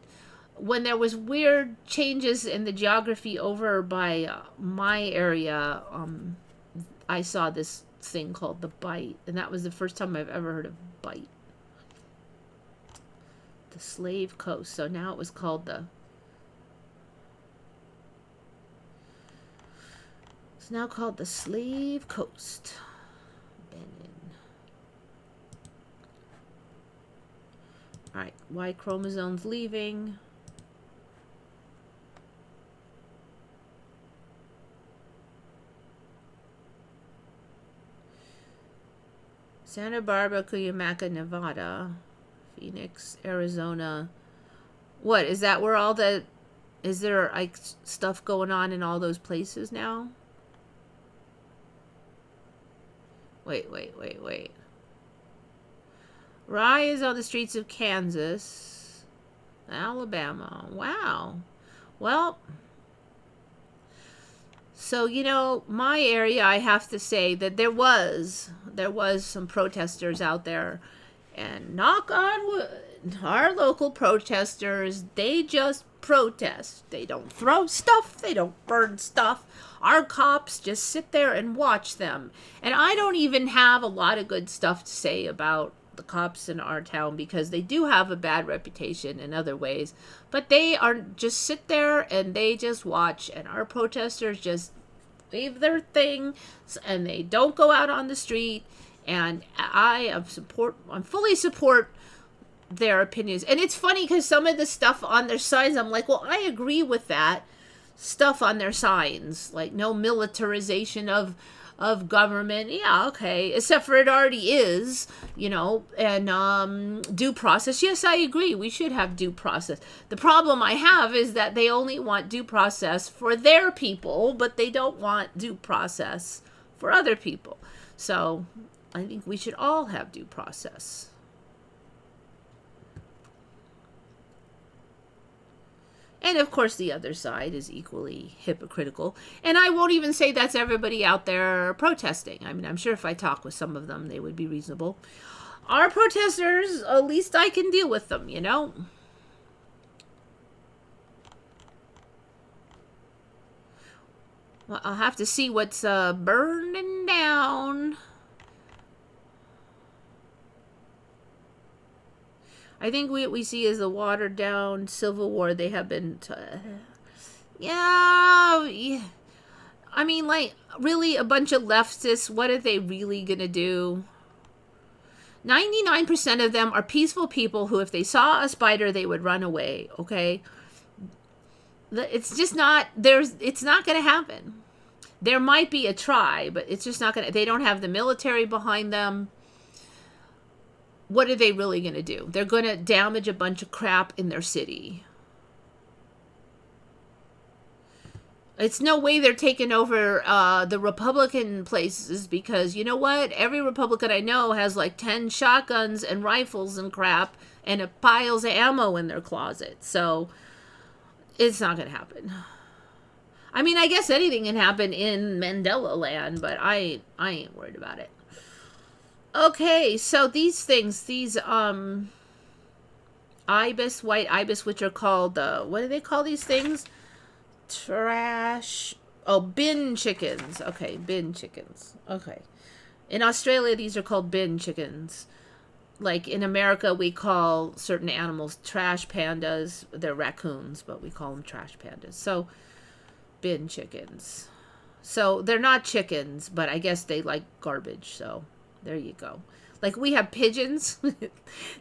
When there was weird changes in the geography over by my area, I saw this thing called the Bight, and that was the first time I've ever heard of Bight. The Slave Coast. So now it was called the... It's now called the Slave Coast. Benin. Alright, Y chromosomes leaving. Santa Barbara, Cuyamaca, Nevada, Phoenix, Arizona. What, is that where all the... Is there, like, stuff going on in all those places now? Wait. Rye is on the streets of Kansas, Alabama. Wow. Well... So, you know, my area, I have to say that there was some protesters out there. And knock on wood, our local protesters, they just protest. They don't throw stuff. They don't burn stuff. Our cops just sit there and watch them. And I don't even have a lot of good stuff to say about the cops in our town because they do have a bad reputation in other ways. But they are just sit there and they just watch. And our protesters just leave their thing and they don't go out on the street. And I fully support their opinions. And it's funny because some of the stuff on their signs, I'm like, well, I agree with that stuff on their signs. Like no militarization of government. Yeah, okay. Except for it already is, you know, and due process. Yes, I agree. We should have due process. The problem I have is that they only want due process for their people, but they don't want due process for other people. So I think we should all have due process. And of course, the other side is equally hypocritical. And I won't even say that's everybody out there protesting. I mean, I'm sure if I talk with some of them, they would be reasonable. Our protesters, at least I can deal with them, you know? Well, I'll have to see what's burning down. I think what we see is the watered down Civil War. They have been... yeah. I mean, like, really, a bunch of leftists, what are they really going to do? 99% of them are peaceful people who, if they saw a spider, they would run away, okay? It's just not... It's not going to happen. There might be a try, but it's just not going to... They don't have the military behind them. What are they really going to do? They're going to damage a bunch of crap in their city. It's no way they're taking over the Republican places because, you know what? Every Republican I know has like 10 shotguns and rifles and crap and piles of ammo in their closet. So it's not going to happen. I mean, I guess anything can happen in Mandela land, but I ain't worried about it. Okay, so these things, these ibis, white ibis, which are called, what do they call these things? Bin chickens. Okay, bin chickens. Okay. In Australia, these are called bin chickens. like in America, we call certain animals trash pandas. They're raccoons, but we call them trash pandas. So, bin chickens. So, they're not chickens, but I guess they like garbage. So, there you go. Like we have pigeons.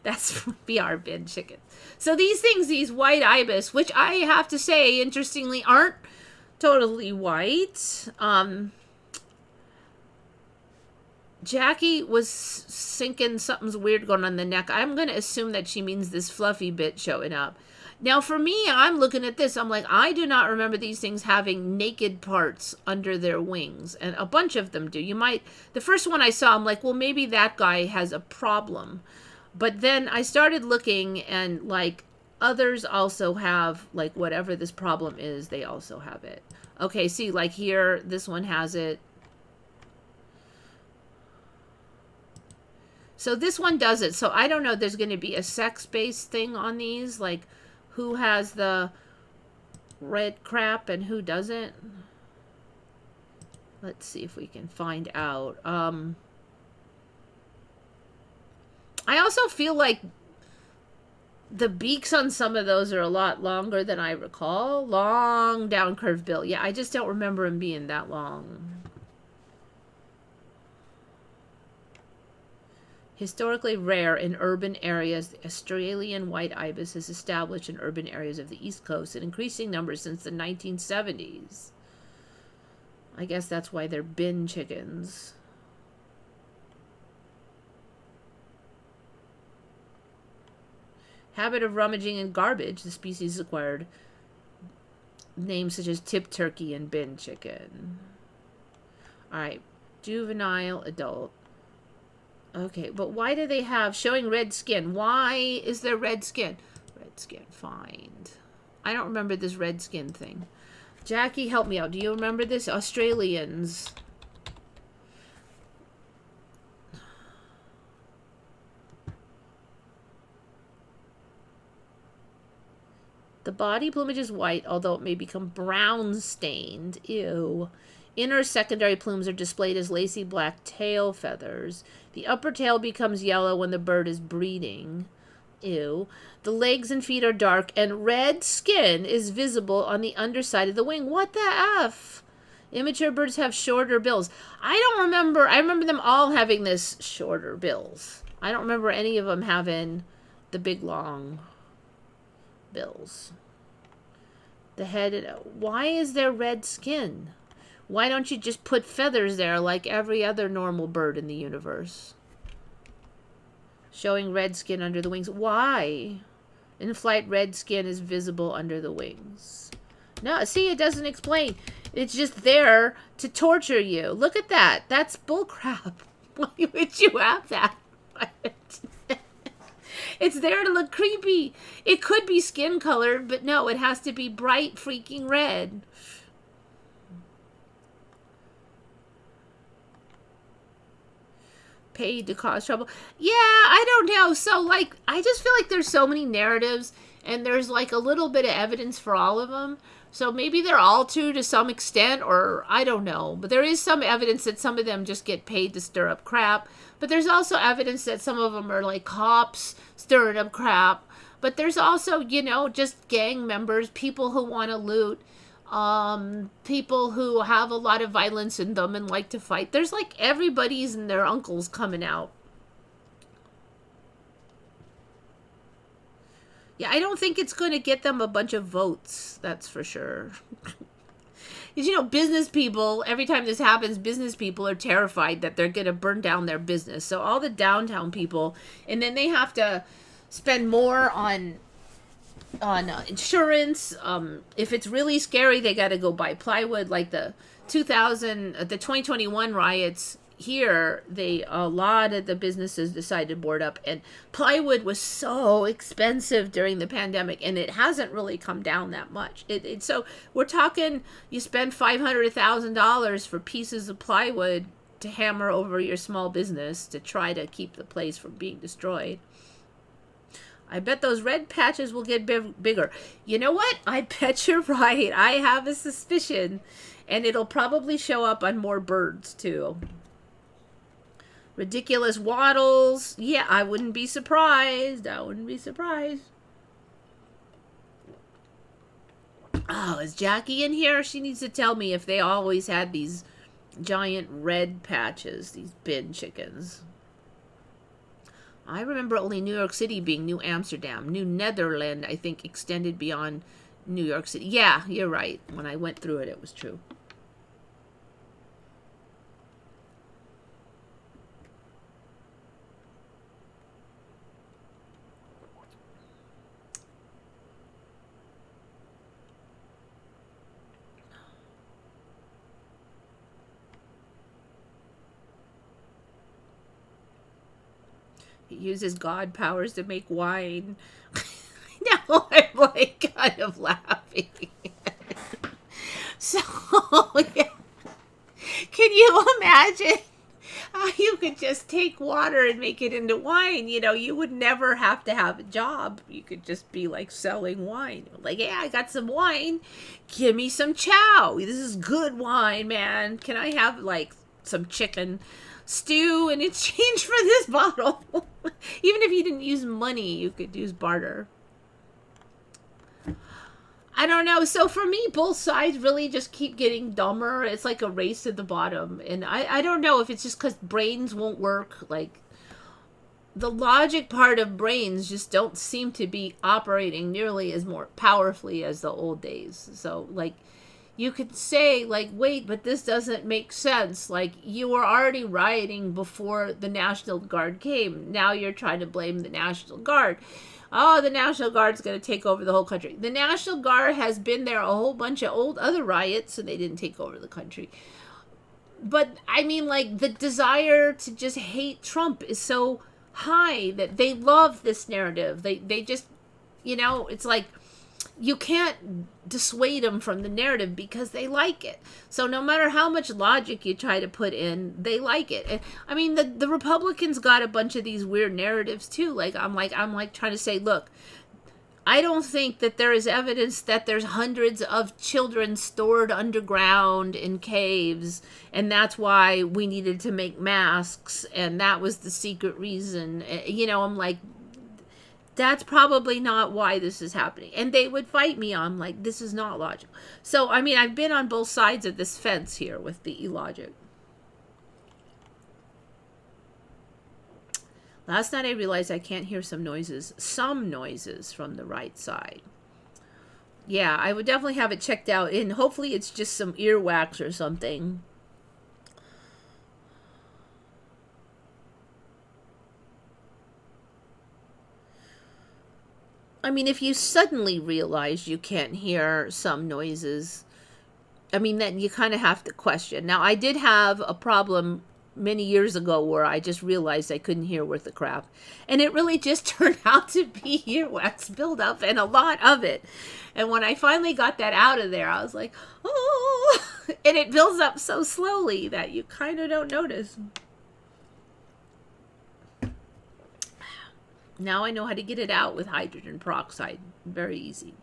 That's we are bin chickens. So, these things, these white ibis, which I have to say, interestingly, aren't totally white. Jackie was sinking something's weird going on the neck. I'm going to assume that she means this fluffy bit showing up. Now, for me, I'm looking at this. I'm like, I do not remember these things having naked parts under their wings. And a bunch of them do. You might, the first one I saw, I'm like, well, maybe that guy has a problem. But then I started looking and like others also have, like whatever this problem is, they also have it. Okay, see, like here, this one has it. So this one does it. So I don't know, there's going to be a sex-based thing on these, like who has the red crap and who doesn't. Let's see if we can find out. I also feel like the beaks on some of those are a lot longer than I recall. Long down curved bill. Yeah, I just don't remember them being that long. Historically rare in urban areas, the Australian white ibis is established in urban areas of the East Coast in increasing numbers since the 1970s. I guess that's why they're bin chickens. Habit of rummaging in garbage. The species acquired names such as tip turkey and bin chicken. All right, juvenile, adult. Okay, but why do they have showing red skin? Why is there red skin? Red skin, find. I don't remember this red skin thing. Jackie, help me out. Do you remember this? Australians. The body plumage is white, although it may become brown stained. Ew. Inner secondary plumes are displayed as lacy black tail feathers. The upper tail becomes yellow when the bird is breeding. Ew. The legs and feet are dark, and red skin is visible on the underside of the wing. What the F? Immature birds have shorter bills. I don't remember. I remember them all having this shorter bills. I don't remember any of them having the big, long bills. The head. Why is there red skin? Why don't you just put feathers there like every other normal bird in the universe? Showing red skin under the wings. Why? In flight, red skin is visible under the wings. No, see, it doesn't explain. It's just there to torture you. Look at that. That's bullcrap. Why would you have that? It's there to look creepy. It could be skin colored, but no, it has to be bright freaking red. Paid to cause trouble. Yeah, I don't know. So, like, I just feel like there's so many narratives, and there's, like, a little bit of evidence for all of them. So maybe they're all true to some extent, or I don't know. But there is some evidence that some of them just get paid to stir up crap. But there's also evidence that some of them are, like, cops stirring up crap. But there's also, you know, just gang members, people who want to loot. People who have a lot of violence in them and like to fight. There's like everybody's and their uncles coming out. Yeah, I don't think it's going to get them a bunch of votes. That's for sure. Because, you know, business people, every time this happens, business people are terrified that they're going to burn down their business. So all the downtown people, and then they have to spend more on insurance. If it's really scary, they got to go buy plywood. Like the 2021 riots here, a lot of the businesses decided to board up, and plywood was so expensive during the pandemic, and it hasn't really come down that much. So we're talking, you spend $500, $1,000 for pieces of plywood to hammer over your small business to try to keep the place from being destroyed. I bet those red patches will get bigger. You know what? I bet you're right. I have a suspicion. And it'll probably show up on more birds, too. Ridiculous waddles. Yeah, I wouldn't be surprised. I wouldn't be surprised. Oh, is Jackie in here? She needs to tell me if they always had these giant red patches, these bin chickens. I remember only New York City being New Amsterdam. New Netherland, I think, extended beyond New York City. Yeah, you're right. When I went through it, it was true. He uses God powers to make wine. Now I'm like kind of laughing. So, yeah. Can you imagine how you could just take water and make it into wine? You know, you would never have to have a job. You could just be like selling wine. Like, yeah, I got some wine. Give me some chow. This is good wine, man. Can I have like some chicken stew in exchange for this bottle? Even if you didn't use money, you could use barter. I don't know. So for me, both sides really just keep getting dumber. It's like a race to the bottom. And I don't know if it's just because brains won't work. Like, the logic part of brains just don't seem to be operating nearly as more powerfully as the old days. So, like, you could say, like, wait, but this doesn't make sense. Like, you were already rioting before the National Guard came. Now you're trying to blame the National Guard. Oh, the National Guard's going to take over the whole country. The National Guard has been there a whole bunch of old other riots, and they didn't take over the country. But, I mean, like, the desire to just hate Trump is so high that they love this narrative. They just, you know, it's like, you can't dissuade them from the narrative because they like it. So no matter how much logic you try to put in, they like it. And I mean, the Republicans got a bunch of these weird narratives too. I'm like trying to say, look, I don't think that there is evidence that there's hundreds of children stored underground in caves, and that's why we needed to make masks, and that was the secret reason. You know, I'm like, that's probably not why this is happening. And they would fight me on, like, this is not logical. So, I mean, I've been on both sides of this fence here with the illogic. Last night I realized I can't hear some noises from the right side. Yeah, I would definitely have it checked out, and hopefully it's just some earwax or something. I mean, if you suddenly realize you can't hear some noises, I mean, then you kind of have to question. Now, I did have a problem many years ago where I just realized I couldn't hear worth a crap. And it really just turned out to be earwax buildup, and a lot of it. And when I finally got that out of there, I was like, oh, and it builds up so slowly that you kind of don't notice. Now I know how to get it out with hydrogen peroxide. Very easy.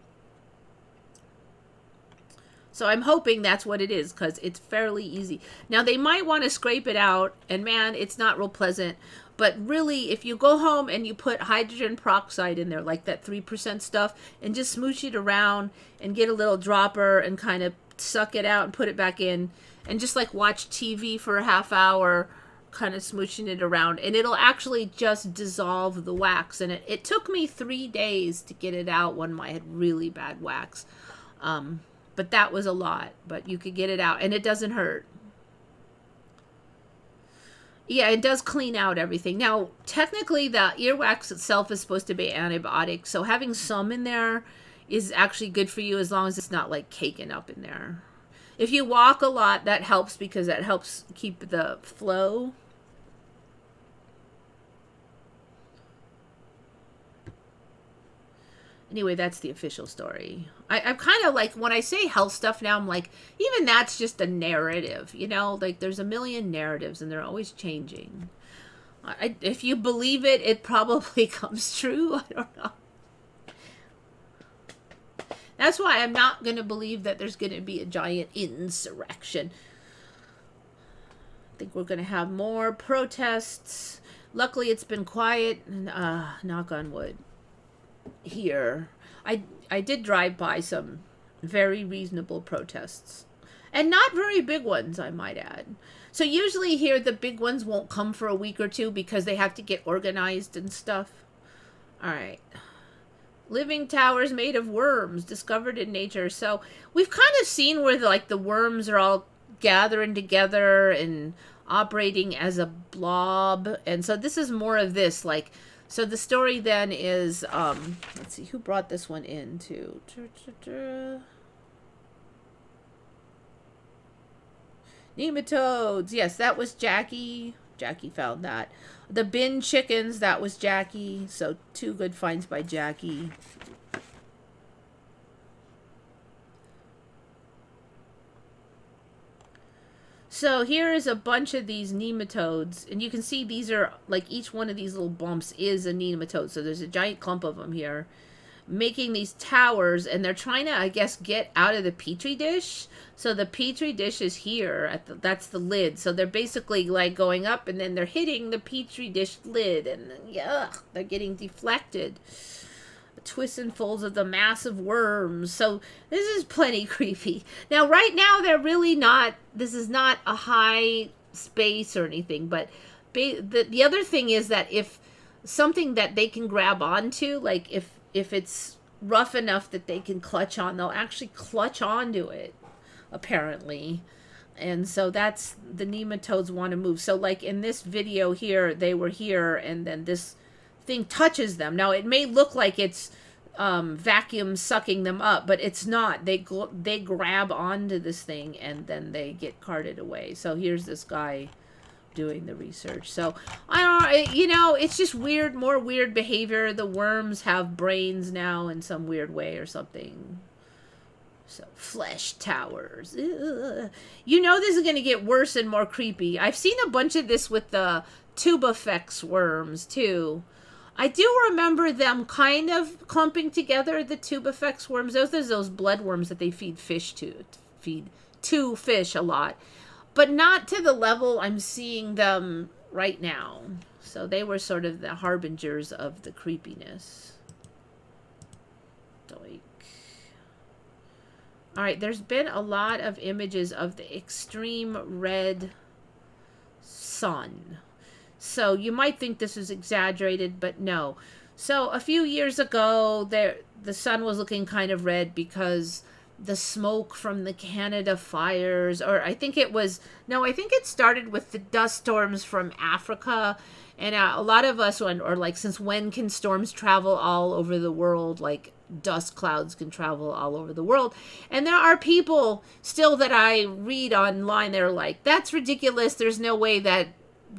So I'm hoping that's what it is, because it's fairly easy. Now, they might want to scrape it out, and man, it's not real pleasant. But really, if you go home and you put hydrogen peroxide in there, like that 3% stuff, and just smoosh it around and get a little dropper and kind of suck it out and put it back in, and just like watch TV for a half hour, kind of smooshing it around, and it'll actually just dissolve the wax. And it took me 3 days to get it out when I had really bad wax. But that was a lot, but you could get it out, and it doesn't hurt. Yeah, it does clean out everything. Now, technically, the earwax itself is supposed to be antibiotic, so having some in there is actually good for you as long as it's not like caking up in there. If you walk a lot, that helps, because that helps keep the flow. Anyway, that's the official story. I'm kind of like, when I say health stuff now, I'm like, even that's just a narrative, you know? Like, there's a million narratives, and they're always changing. If you believe it, it probably comes true. I don't know. That's why I'm not going to believe that there's going to be a giant insurrection. think we're going to have more protests. Luckily, it's been quiet. Knock on wood. Here, I did drive by some very reasonable protests, and not very big ones, I might add. So usually here the big ones won't come for a week or two because they have to get organized and stuff. All right. Living towers made of worms discovered in nature. So we've kind of seen where the worms are all gathering together and operating as a blob. And so this is more of this, so the story then is, let's see, who brought this one into? Nematodes. Yes, that was Jackie. Jackie found that. The bin chickens, that was Jackie. So 2 good finds by Jackie. So here is a bunch of these nematodes, and you can see these are, each one of these little bumps is a nematode. So there's a giant clump of them here, making these towers, and they're trying to, I guess, get out of the petri dish. So the petri dish is here, that's the lid. So they're basically going up, and then they're hitting the petri dish lid, and they're getting deflected. Twists and folds of the massive worms. So this is plenty creepy. Now, right now, they're really not, this is not a high space or anything, but the other thing is that if something that they can grab onto, if it's rough enough that they can clutch on, they'll actually clutch onto it, apparently. And so that's, the nematodes want to move. So in this video here, they were here, and then this thing touches them. Now, it may look like it's vacuum sucking them up, but it's not. They grab onto this thing, and then they get carted away. So here's this guy doing the research. So I don't, it's just weird, more weird behavior. The worms have brains now in some weird way or something. So flesh towers. Ugh. This is going to get worse and more creepy. I've seen a bunch of this with the tubifex worms too. I do remember them kind of clumping together, the tubifex worms. Those blood worms that they feed fish to fish a lot. But not to the level I'm seeing them right now. So they were sort of the harbingers of the creepiness. Doink. All right, there's been a lot of images of the extreme red sun. So you might think this is exaggerated, but no. So a few years ago, the sun was looking kind of red because the smoke from the Canada fires, or I think it started with the dust storms from Africa. And a lot of us, since when can storms travel all over the world? Dust clouds can travel all over the world. And there are people still that I read online, they're like, that's ridiculous. There's no way that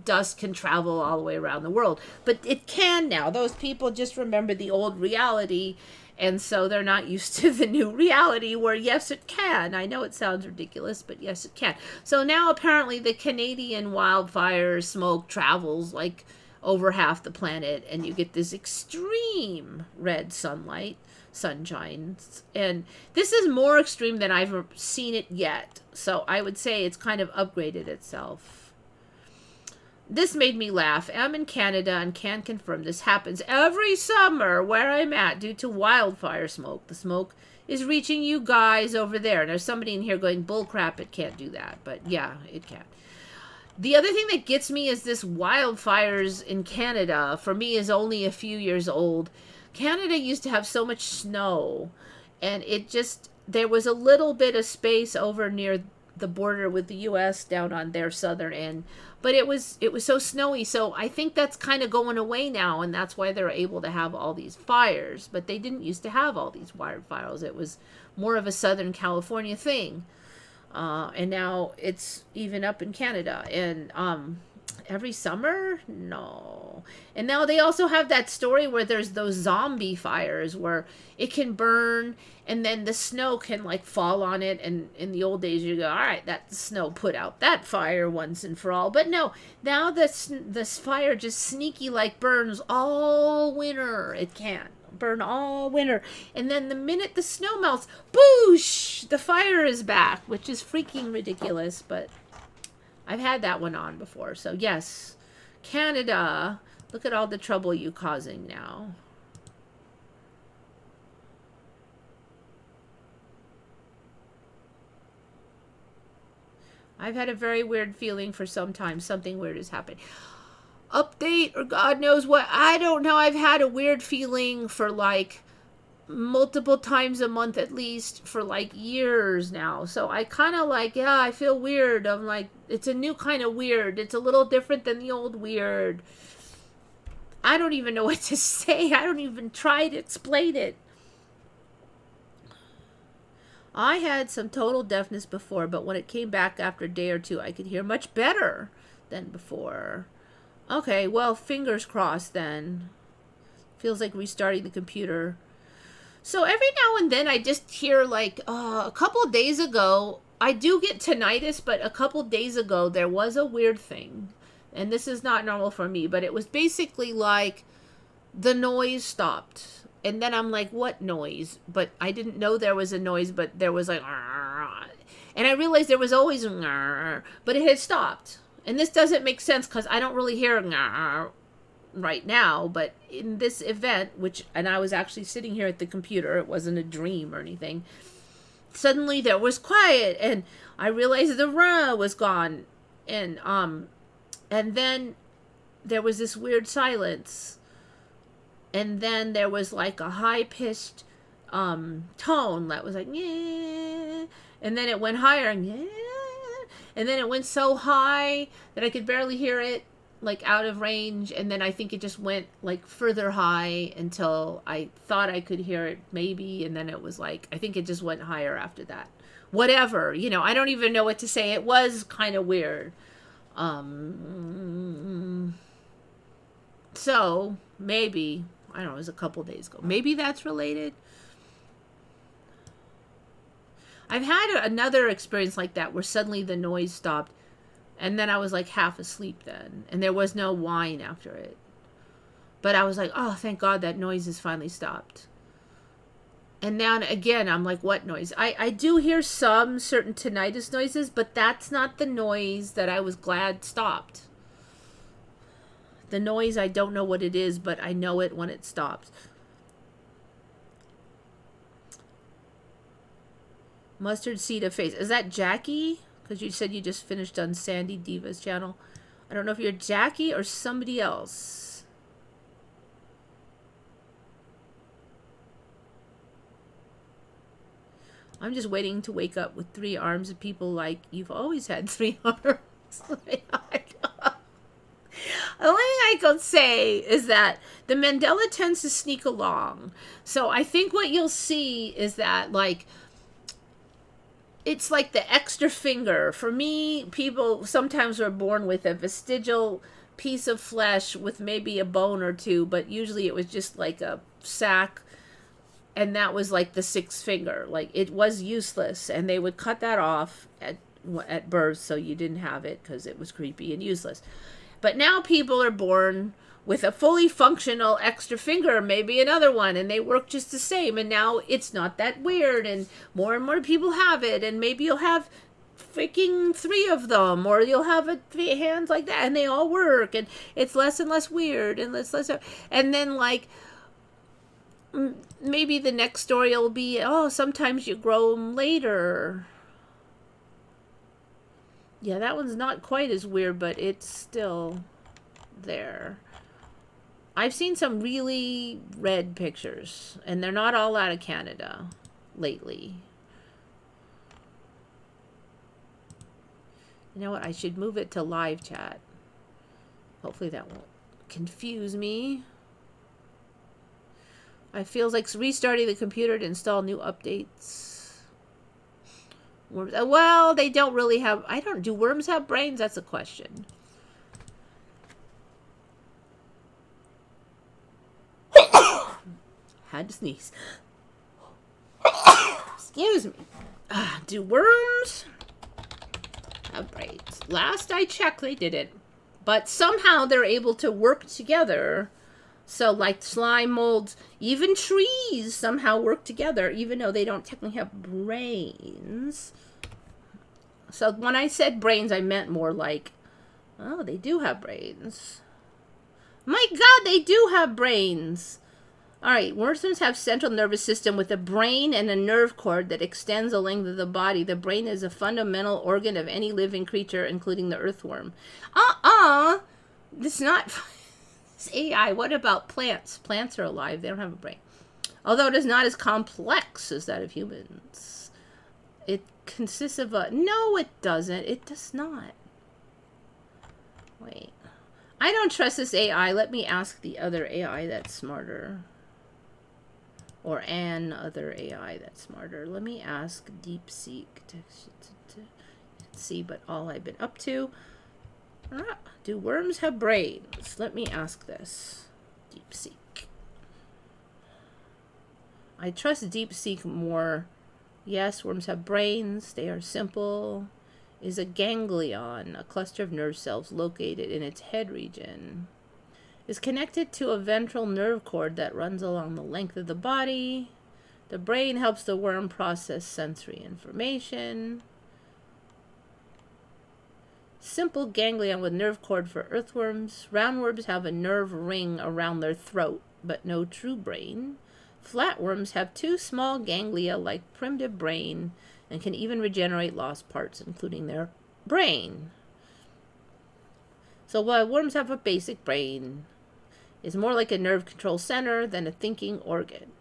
dust can travel all the way around the world. But it can now. Those people just remember the old reality, and so they're not used to the new reality where, yes, it can. I know it sounds ridiculous, but yes, it can. So now apparently the Canadian wildfire smoke travels over half the planet, and you get this extreme red sunshine. And this is more extreme than I've seen it yet. So I would say it's kind of upgraded itself. This made me laugh. I'm in Canada and can confirm this happens every summer where I'm at due to wildfire smoke. The smoke is reaching you guys over there. And there's somebody in here going, bullcrap, it can't do that. But yeah, it can. The other thing that gets me is this wildfires in Canada, for me, is only a few years old. Canada used to have so much snow, and there was a little bit of space over near the border with the U.S. down on their southern end, but it was so snowy. So I think that's kind of going away now, and that's why they're able to have all these fires. But they didn't used to have all these wildfires. It was more of a Southern California thing, and now it's even up in Canada. And every summer, no. And now they also have that story where there's those zombie fires where it can burn and then the snow can fall on it. And in the old days you go, all right, that snow put out that fire once and for all. But no, now this fire just sneaky burns all winter. It can burn all winter. And then the minute the snow melts, boosh, the fire is back, which is freaking ridiculous. But I've had that one on before. So yes, Canada, look at all the trouble you causing now. I've had a very weird feeling for some time. Something weird has happened. Update or God knows what. I don't know. I've had a weird feeling for like multiple times a month at least for like years now. So I kind of like, yeah, I feel weird. I'm like, it's a new kind of weird. It's a little different than the old weird. I don't even know what to say. I don't even try to explain it. I had some total deafness before, but when it came back after a day or two, I could hear much better than before. Okay, well, fingers crossed then. Feels like restarting the computer. So every now and then I just hear like a couple of days ago, I do get tinnitus, but a couple of days ago there was a weird thing. And this is not normal for me, but it was basically like the noise stopped. And then I'm like, what noise? But I didn't know there was a noise, but there was like, and I realized there was always, but it had stopped. And this doesn't make sense because I don't really hear right now, but in this event, and I was actually sitting here at the computer, it wasn't a dream or anything, suddenly there was quiet, and I realized the was gone, and then there was this weird silence, and then there was like a high-pitched tone that was like, yeah, and then it went higher, yeah, and then it went so high that I could barely hear it, like out of range, and then I think it just went like further high until I thought I could hear it maybe, and then it was like, I think it just went higher after that. Whatever, I don't even know what to say. It was kind of weird. So maybe, I don't know, it was a couple days ago. Maybe that's related. I've had another experience like that where suddenly the noise stopped. And then I was like half asleep then. And there was no whine after it. But I was like, oh, thank God that noise has finally stopped. And now again, I'm like, what noise? I do hear some certain tinnitus noises, but that's not the noise that I was glad stopped. The noise, I don't know what it is, but I know it when it stops. Mustard seed of face. Is that Jackie? Because you said you just finished on Sandy Diva's channel. I don't know if you're Jackie or somebody else. I'm just waiting to wake up with 3 arms of people like, you've always had 3 arms. The only thing I can say is that the Mandela tends to sneak along. So I think what you'll see is that, like, it's like the extra finger. For me, people sometimes are born with a vestigial piece of flesh with maybe a bone or two, but usually it was just like a sack, and that was like the 6th finger. Like, it was useless, and they would cut that off at birth so you didn't have it because it was creepy and useless. But now people are born with a fully functional extra finger, maybe another one, and they work just the same, and now it's not that weird, and more people have it, and maybe you'll have freaking 3 of them, or you'll have 3 hands like that, and they all work, and it's less and less weird, and less, and then, like, maybe the next story will be, oh, sometimes you grow them later. Yeah, that one's not quite as weird, but it's still there. I've seen some really red pictures, and they're not all out of Canada lately. You know what? I should move it to live chat. Hopefully that won't confuse me. It feels like restarting the computer to install new updates. Well, they don't really have... Do worms have brains? That's a question. Had to sneeze. Excuse me. Do worms have brains? Last I checked, they didn't. But somehow they're able to work together. So, like slime molds, even trees somehow work together, even though they don't technically have brains. So when I said brains, I meant more like, oh, they do have brains. My God, they do have brains. All right, worms have central nervous system with a brain and a nerve cord that extends the length of the body. The brain is a fundamental organ of any living creature, including the earthworm. This is not it's AI. What about plants? Plants are alive. They don't have a brain. Although it is not as complex as that of humans. It consists of a... No, it doesn't. It does not. Wait. I don't trust this AI. Let me ask the other AI that's smarter. Or an other AI that's smarter. Let me ask DeepSeek. See, but all I've been up to. Do worms have brains? Let me ask this. DeepSeek. I trust DeepSeek more. Yes, worms have brains. They are simple. Is a ganglion, a cluster of nerve cells located in its head region. Is connected to a ventral nerve cord that runs along the length of the body. The brain helps the worm process sensory information. Simple ganglion with nerve cord for earthworms. Roundworms have a nerve ring around their throat, but no true brain. Flatworms have two small ganglia like primitive brain and can even regenerate lost parts, including their brain. So while worms have a basic brain, it's more like a nerve control center than a thinking organ.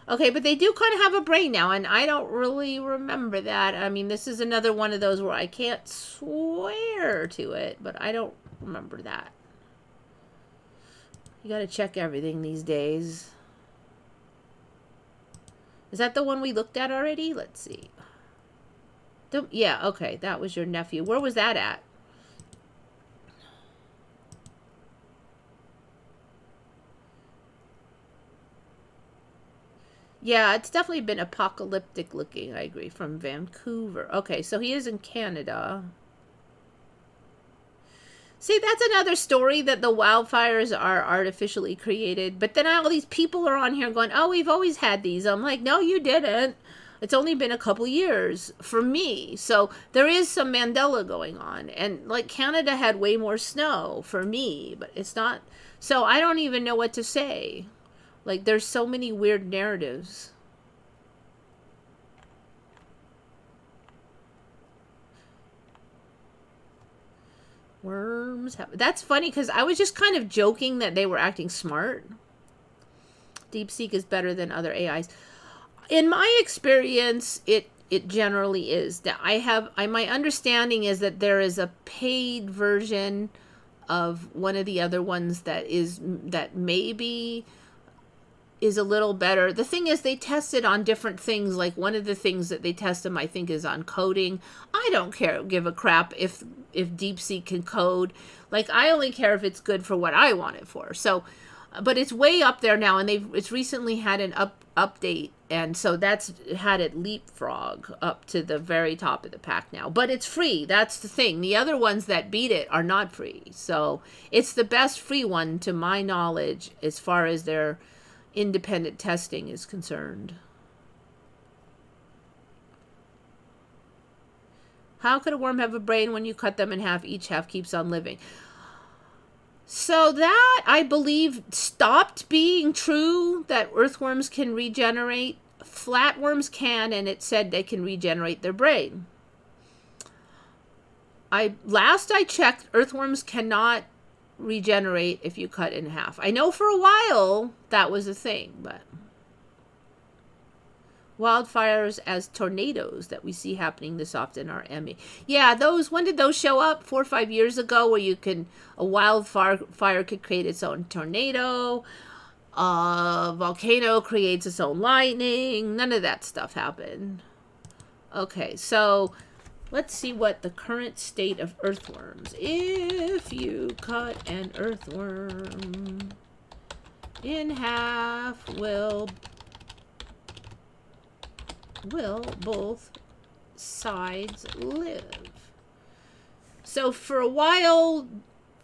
Okay, but they do kind of have a brain now, and I don't really remember that. I mean, this is another one of those where I can't swear to it, but I don't remember that. You gotta check everything these days. Is that the one we looked at already? Let's see. Yeah, okay, that was your nephew. Where was that at? Yeah, it's definitely been apocalyptic looking, I agree, from Vancouver. Okay, so he is in Canada. See, that's another story, that the wildfires are artificially created. But then all these people are on here going, oh, we've always had these. I'm like, no, you didn't. It's only been a couple years for me. So there is some Mandela going on. And like Canada had way more snow for me, but it's not. So I don't even know what to say. Like there's so many weird narratives. Worms have... That's funny because I was just kind of joking that they were acting smart. DeepSeek is better than other AIs. In my experience, it generally is. That my understanding is that there is a paid version of one of the other ones that maybe is a little better. The thing is, they tested on different things. Like one of the things that they test them, I think, is on coding. I don't give a crap if DeepSeek can code. Like I only care if it's good for what I want it for. So, but it's way up there now, and it's recently had an update, and so that's had it leapfrog up to the very top of the pack now. But it's free. That's the thing. The other ones that beat it are not free. So it's the best free one to my knowledge as far as their independent testing is concerned. How could a worm have a brain when you cut them in half? Each half keeps on living. So that, I believe, stopped being true, that earthworms can regenerate. Flatworms can, and it said they can regenerate their brain. Last I checked, earthworms cannot regenerate if you cut in half. I know for a while that was a thing, but wildfires as tornadoes that we see happening this often are Emmy. Yeah, those, when did those show up? 4 or 5 years ago, where a wildfire could create its own tornado, a volcano creates its own lightning. None of that stuff happened. Okay, so let's see what the current state of earthworms. If you cut an earthworm in half, will both sides live? So for a while,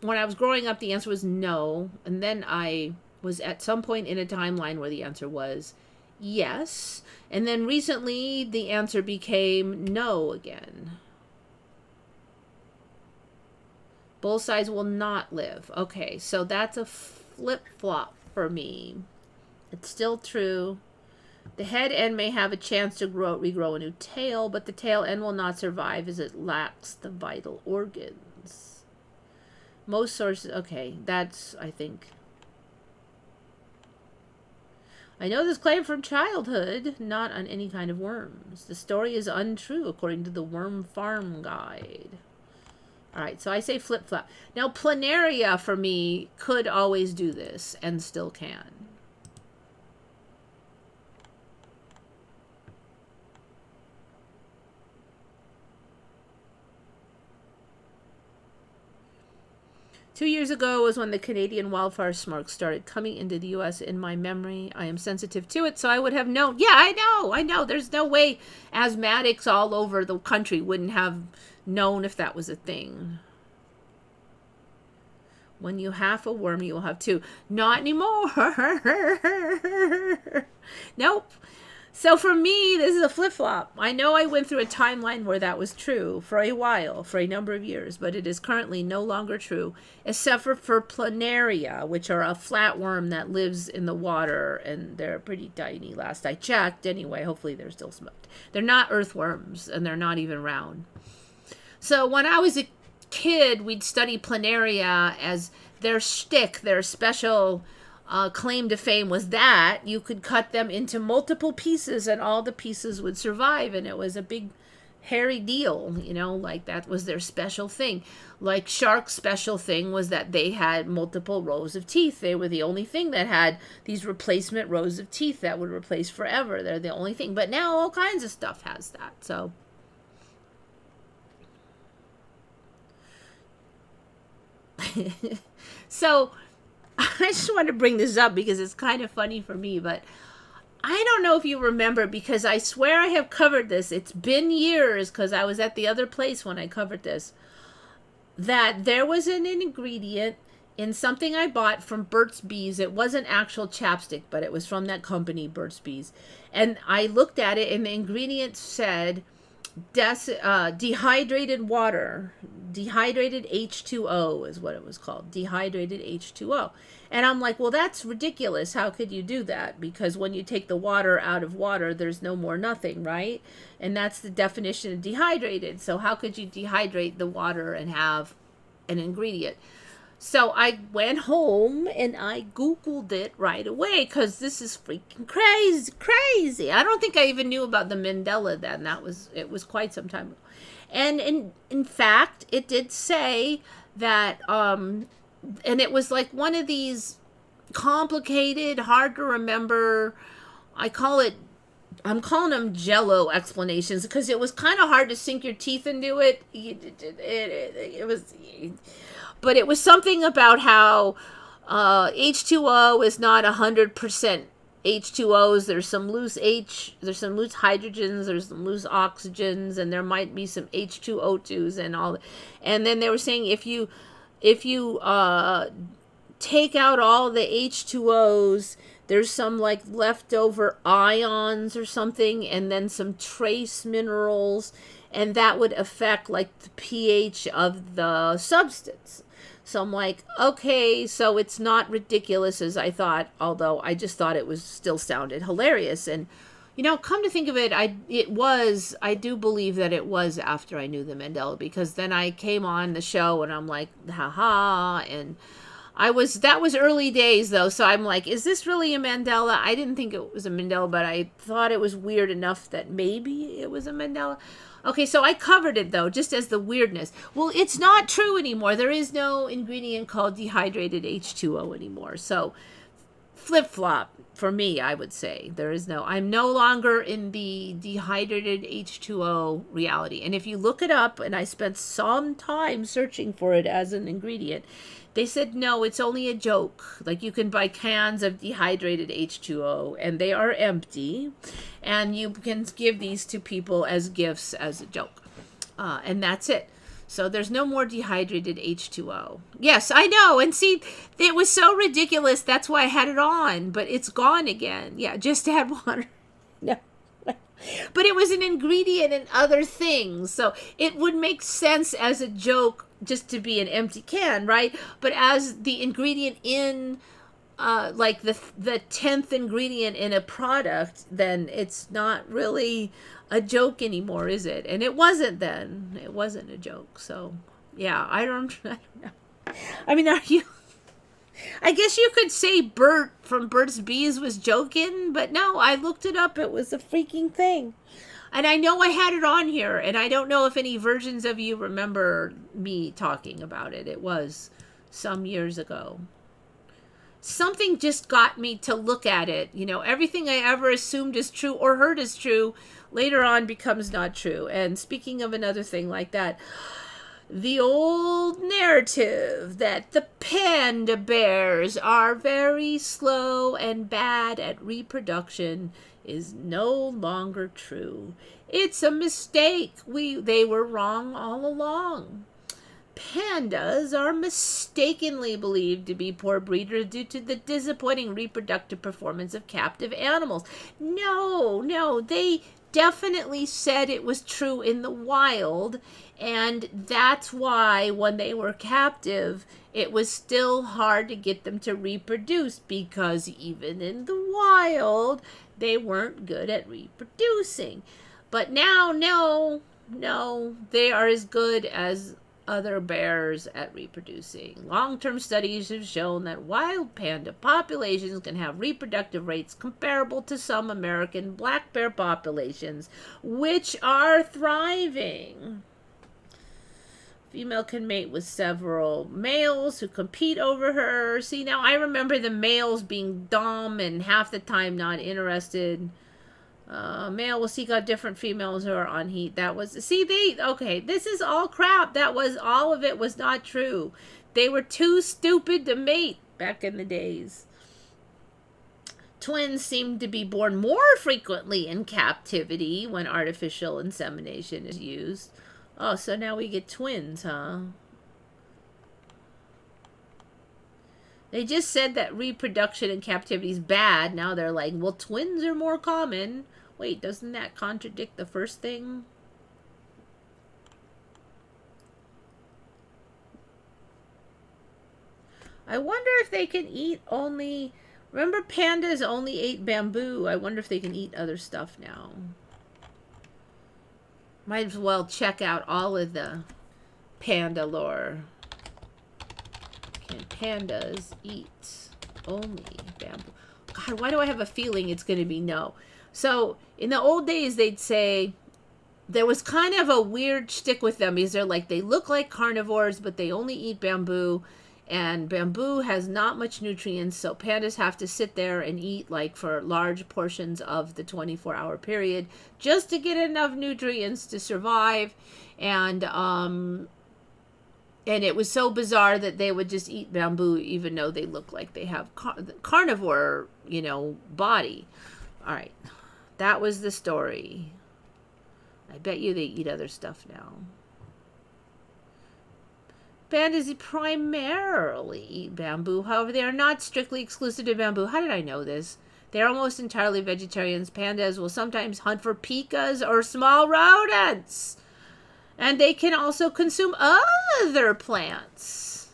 when I was growing up, the answer was no. And then I was at some point in a timeline where the answer was yes. And then recently, the answer became no again. Both sides will not live. Okay, so that's a flip-flop for me. It's still true. The head end may have a chance to regrow a new tail, but the tail end will not survive as it lacks the vital organs. Most sources... Okay, that's, I think... I know this claim from childhood, not on any kind of worms. The story is untrue, according to the Worm Farm Guide. Alright, so I say flip-flop. Now, planaria, for me, could always do this, and still can. 2 years ago was when the Canadian wildfire smoke started coming into the U.S. in my memory. I am sensitive to it, so I would have known. Yeah, I know. There's no way asthmatics all over the country wouldn't have known if that was a thing. When you have a worm, you will have two. Not anymore. Nope. So for me, this is a flip-flop. I know I went through a timeline where that was true for a while, for a number of years, but it is currently no longer true, except for planaria, which are a flatworm that lives in the water, and they're pretty tiny last I checked. Anyway, hopefully they're still smoked. They're not earthworms, and they're not even round. So when I was a kid, we'd study planaria as their shtick, their special... claim to fame was that you could cut them into multiple pieces and all the pieces would survive, and it was a big hairy deal, you know, like that was their special thing. Like sharks' special thing was that they had multiple rows of teeth. They were the only thing that had these replacement rows of teeth that would replace forever. They're the only thing, but now all kinds of stuff has that. So I just want to bring this up because it's kind of funny for me, but I don't know if you remember, because I swear I have covered this. It's been years because I was at the other place when I covered this, that there was an ingredient in something I bought from Burt's Bees. It wasn't actual chapstick, but it was from that company, Burt's Bees. And I looked at it and the ingredient said dehydrated water. Dehydrated H2O is what it was called. Dehydrated H2O. And I'm like, well, that's ridiculous. How could you do that? Because when you take the water out of water, there's no more nothing, right? And that's the definition of dehydrated. So how could you dehydrate the water and have an ingredient? So I went home and I Googled it right away because this is freaking crazy. I don't think I even knew about the Mandela then. It was quite some time ago. And in fact, it did say that, and it was like one of these complicated, hard to remember, I'm calling them Jello explanations because it was kind of hard to sink your teeth into it. But it was something about how H2O is not 100% H2Os. There's some loose hydrogens, there's some loose oxygens, and there might be some H2O2s and all. And then they were saying if you take out all the H2Os, there's some like leftover ions or something, and then some trace minerals, and that would affect like the pH of the substance. So I'm like, okay, so it's not ridiculous as I thought, although I just thought it was still sounded hilarious. And, you know, come to think of it, I do believe that it was after I knew the Mandela, because then I came on the show and I'm like, haha, and that was early days though, so I'm like, is this really a Mandela? I didn't think it was a Mandela, but I thought it was weird enough that maybe it was a Mandela. Okay, so I covered it, though, just as the weirdness. Well, it's not true anymore. There is no ingredient called dehydrated H2O anymore. So, flip-flop for me, I would say. I'm no longer in the dehydrated H2O reality. And if you look it up, and I spent some time searching for it as an ingredient, they said, no, it's only a joke. Like, you can buy cans of dehydrated H2O, and they are empty. And you can give these to people as gifts as a joke. And that's it. So there's no more dehydrated H2O. Yes, I know. And see, it was so ridiculous. That's why I had it on. But it's gone again. Yeah, just add water. No. But it was an ingredient in other things. So it would make sense as a joke just to be an empty can, right? But as the ingredient in like the 10th ingredient in a product, then it's not really a joke anymore, is it? And it wasn't then. It wasn't a joke. So yeah, I don't know. I mean, are you? I guess you could say Bert from Bert's Bees was joking, but no, I looked it up. It was a freaking thing. And I know I had it on here, and I don't know if any versions of you remember me talking about it. It was some years ago. Something just got me to look at it. You know, everything I ever assumed is true or heard is true later on becomes not true. And speaking of another thing like that, the old narrative that the panda bears are very slow and bad at reproduction is no longer true. It's a mistake. They were wrong all along. Pandas are mistakenly believed to be poor breeders due to the disappointing reproductive performance of captive animals. No, they definitely said it was true in the wild, and that's why when they were captive, it was still hard to get them to reproduce, because even in the wild, they weren't good at reproducing. But now, no, they are as good as other bears at reproducing. Long-term studies have shown that wild panda populations can have reproductive rates comparable to some American black bear populations, which are thriving. Female can mate with several males who compete over her. See, now I remember the males being dumb and half the time not interested. Male will seek out different females who are on heat. That was, okay, this is all crap. All of it was not true. They were too stupid to mate back in the days. Twins seem to be born more frequently in captivity when artificial insemination is used. Oh, so now we get twins, huh? They just said that reproduction in captivity is bad. Now they're like, well, twins are more common. Wait, doesn't that contradict the first thing? I wonder if they can eat only... Remember, pandas only ate bamboo. I wonder if they can eat other stuff now. Might as well check out all of the panda lore. Can pandas eat only bamboo? God, why do I have a feeling it's going to be no? So, in the old days, they'd say there was kind of a weird shtick with them, because they're like, they look like carnivores, but they only eat bamboo, and bamboo has not much nutrients, so pandas have to sit there and eat like for large portions of the 24-hour period just to get enough nutrients to survive. And it was so bizarre that they would just eat bamboo even though they look like they have carnivore, body. All right. That was the story. I bet you they eat other stuff now. Pandas primarily eat bamboo. However, they are not strictly exclusive to bamboo. How did I know this? They are almost entirely vegetarians. Pandas will sometimes hunt for pikas or small rodents. And they can also consume other plants.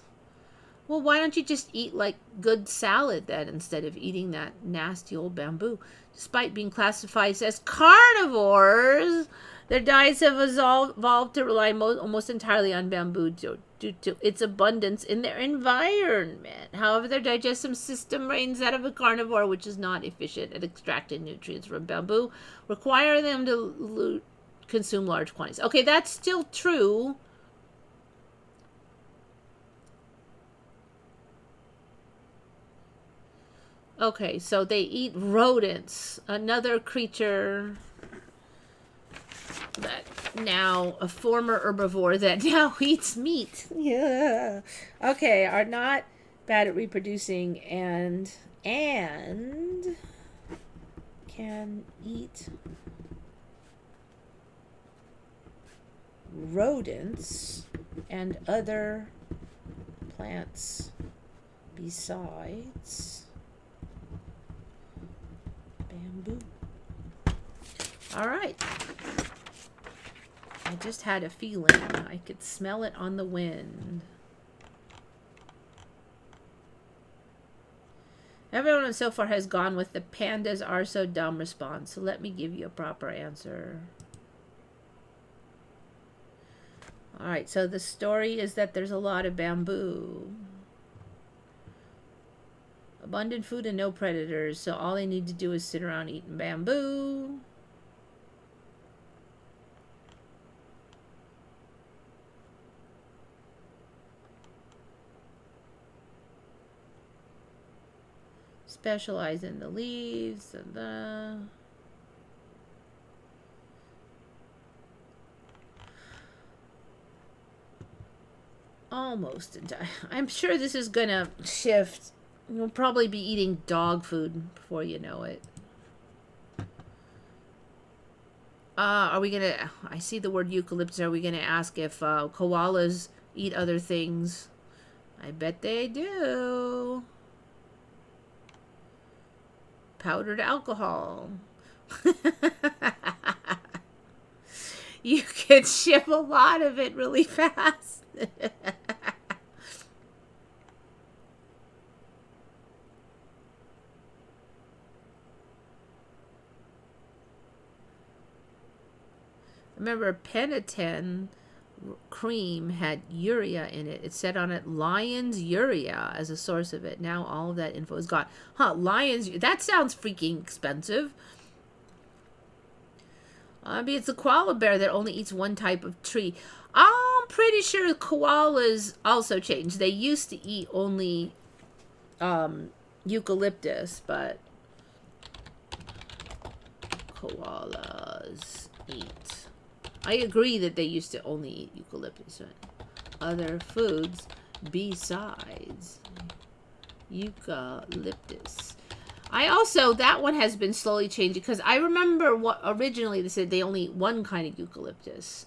Well, why don't you just eat like good salad then instead of eating that nasty old bamboo? Despite being classified as carnivores, their diets have evolved to rely almost entirely on bamboo due to its abundance in their environment. However, their digestive system reigns that of a carnivore, which is not efficient at extracting nutrients from bamboo, requiring them to consume large quantities. Okay, that's still true. Okay, so they eat rodents, another creature that now, a former herbivore that now eats meat. Yeah. Okay, are not bad at reproducing and can eat rodents and other plants besides bamboo. All right. I just had a feeling. I could smell it on the wind. Everyone so far has gone with the pandas are so dumb response. So let me give you a proper answer. Alright, so the story is that there's a lot of bamboo. Abundant food and no predators, so all they need to do is sit around eating bamboo. Specialize in the leaves and the... Almost entire. I'm sure this is gonna shift. You'll probably be eating dog food before you know it. Are we gonna... I see the word eucalyptus. Are we gonna ask if koalas eat other things? I bet they do. Powdered alcohol. You can ship a lot of it really fast. Remember, Panda cream had urea in it. It said on it, lion's urea as a source of it. Now all of that info is gone. Huh, lion's... That sounds freaking expensive. I mean, it's a koala bear that only eats one type of tree. I'm pretty sure koalas also changed. They used to eat only eucalyptus, but koalas eat... I agree that they used to only eat eucalyptus. Other foods besides eucalyptus. I also, that one has been slowly changing because I remember what originally they said they only eat one kind of eucalyptus.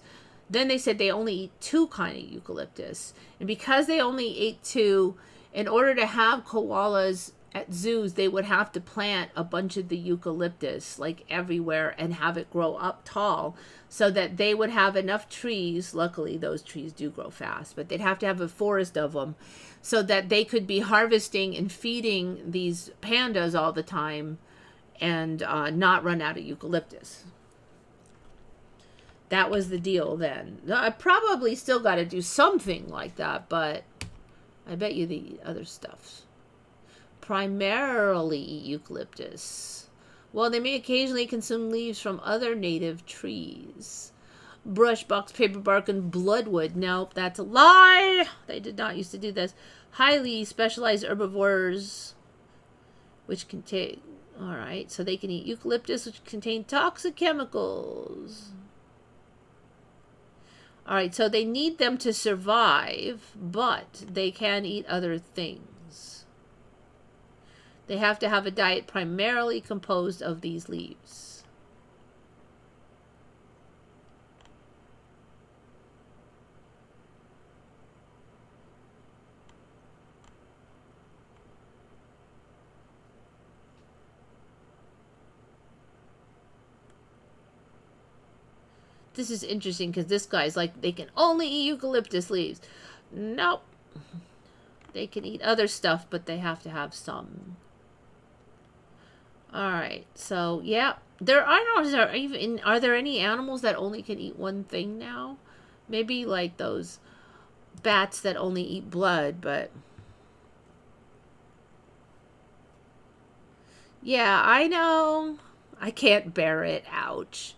Then they said they only eat two kind of eucalyptus. And because they only ate two, in order to have koalas at zoos, they would have to plant a bunch of the eucalyptus like everywhere and have it grow up tall so that they would have enough trees. Luckily, those trees do grow fast, but they'd have to have a forest of them so that they could be harvesting and feeding these pandas all the time and not run out of eucalyptus. That was the deal then. I probably still got to do something like that, but I bet you they eat other stuff. Primarily eat eucalyptus. Well, they may occasionally consume leaves from other native trees. Brush, box, paper bark, and bloodwood. Nope, that's a lie. They did not used to do this. Highly specialized herbivores, which contain... Alright, so they can eat eucalyptus, which contain toxic chemicals. Alright, so they need them to survive, but they can eat other things. They have to have a diet primarily composed of these leaves. This is interesting because this guy's like, they can only eat eucalyptus leaves. Nope. They can eat other stuff, but they have to have some. Alright, so, yeah. There are no... Are there any animals that only can eat one thing now? Maybe, like, those bats that only eat blood, but... Yeah, I know. I can't bear it. Ouch.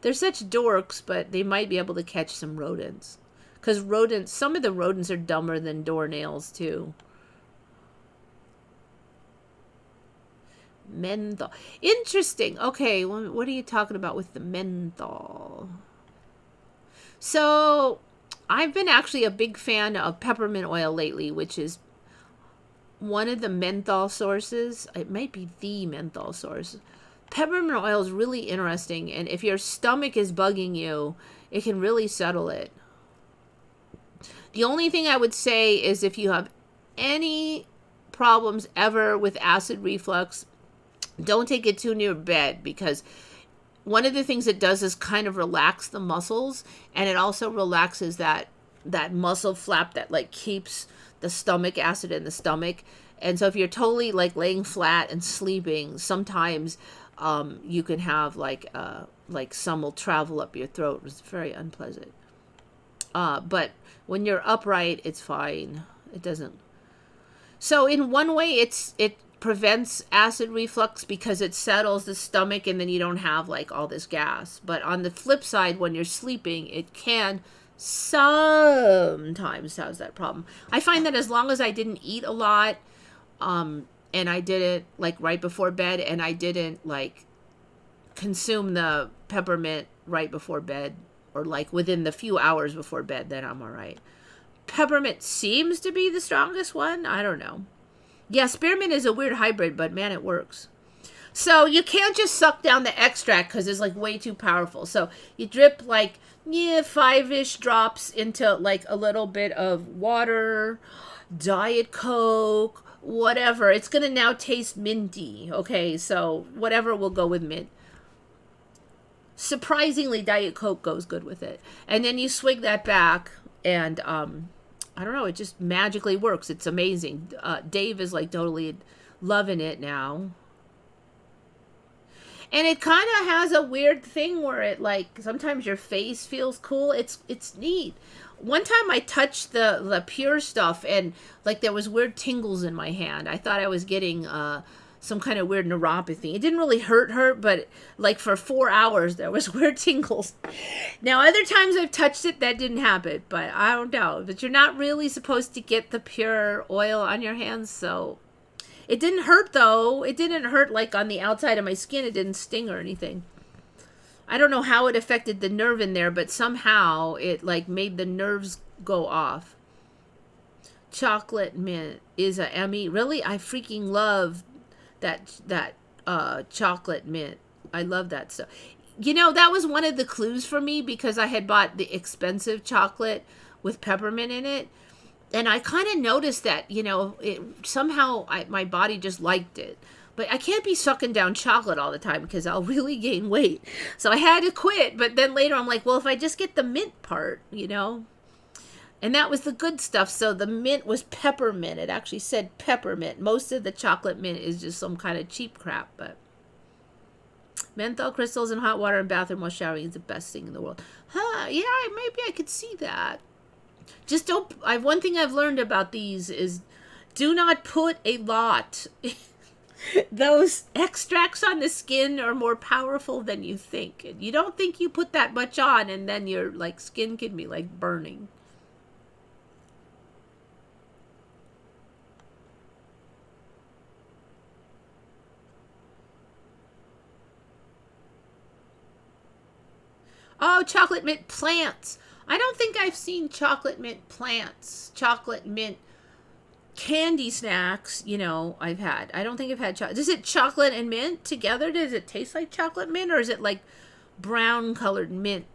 They're such dorks, but they might be able to catch some rodents. Because rodents, some of the rodents are dumber than doornails, too. Menthol. Interesting. Okay, what are you talking about with the menthol? So, I've been actually a big fan of peppermint oil lately, which is one of the menthol sources. It might be the menthol source. Peppermint oil is really interesting, and if your stomach is bugging you, it can really settle it. The only thing I would say is if you have any problems ever with acid reflux, don't take it too near bed, because one of the things it does is kind of relax the muscles, and it also relaxes that muscle flap that like keeps the stomach acid in the stomach. And so if you're totally like laying flat and sleeping, sometimes you can have like some will travel up your throat. It's very unpleasant. But when you're upright, it's fine. It doesn't. So in one way, it prevents acid reflux because it settles the stomach, and then you don't have like all this gas. But on the flip side, when you're sleeping, it can sometimes has that problem. I find that as long as I didn't eat a lot, and I did it like right before bed, and I didn't like consume the peppermint right before bed, or like within the few hours before bed, then I'm all right. Peppermint seems to be the strongest one. I don't know. Yeah, spearmint is a weird hybrid, but man, it works. So you can't just suck down the extract because it's like way too powerful. So you drip like 5-ish drops into like a little bit of water, Diet Coke, whatever. It's gonna now taste minty. Okay, so whatever will go with mint. Surprisingly, Diet Coke goes good with it. And then you swig that back, and I don't know, it just magically works. It's amazing. Dave is like totally loving it now. And it kind of has a weird thing where it like sometimes your face feels cool. It's neat. One time I touched the pure stuff, and like there was weird tingles in my hand. I thought I was getting some kind of weird neuropathy. It didn't really hurt, but like for 4 hours there was weird tingles. Now other times I've touched it, that didn't happen, but I don't know. But you're not really supposed to get the pure oil on your hands, so it didn't hurt though. It didn't hurt like on the outside of my skin. It didn't sting or anything. I don't know how it affected the nerve in there, but somehow it like made the nerves go off. Chocolate mint is a Emmy. Really? I freaking love that chocolate mint. I love that stuff. You know, that was one of the clues for me, because I had bought the expensive chocolate with peppermint in it, and I kind of noticed that, you know, it somehow my body just liked it. But I can't be sucking down chocolate all the time because I'll really gain weight. So I had to quit, but then later I'm like, well, if I just get the mint part, you know. And that was the good stuff. So the mint was peppermint. It actually said peppermint. Most of the chocolate mint is just some kind of cheap crap. But menthol crystals in hot water and bathroom while showering is the best thing in the world. Huh, yeah, maybe I could see that. Just don't... one thing I've learned about these is do not put a lot. Those extracts on the skin are more powerful than you think. And you don't think you put that much on, and then your like skin can be like burning. Oh, chocolate mint plants. I don't think I've seen chocolate mint plants. Chocolate mint candy snacks, you know, I've had. I don't think I've had chocolate. Is it chocolate and mint together? Does it taste like chocolate mint, or is it like brown colored mint?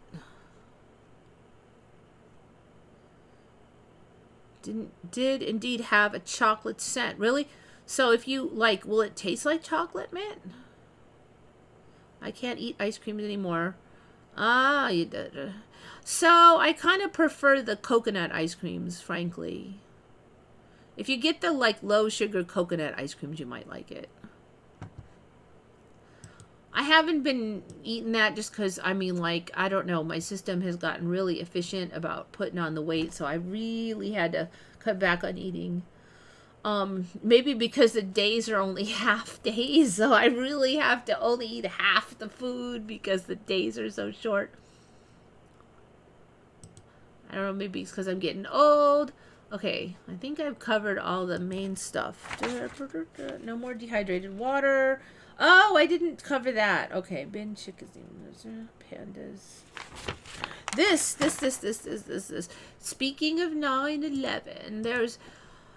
Did indeed have a chocolate scent. Really? So if you like, will it taste like chocolate mint? I can't eat ice cream anymore. Ah, you did. So I kind of prefer the coconut ice creams, frankly. If you get the like low sugar coconut ice creams, you might like it. I haven't been eating that just because, I mean, like, I don't know. My system has gotten really efficient about putting on the weight, so I really had to cut back on eating. Maybe because the days are only half days, so I really have to only eat half the food because the days are so short. I don't know, maybe it's because I'm getting old. Okay, I think I've covered all the main stuff. No more dehydrated water. Oh, I didn't cover that. Okay, bin chickens, pandas. This. Speaking of 9/11,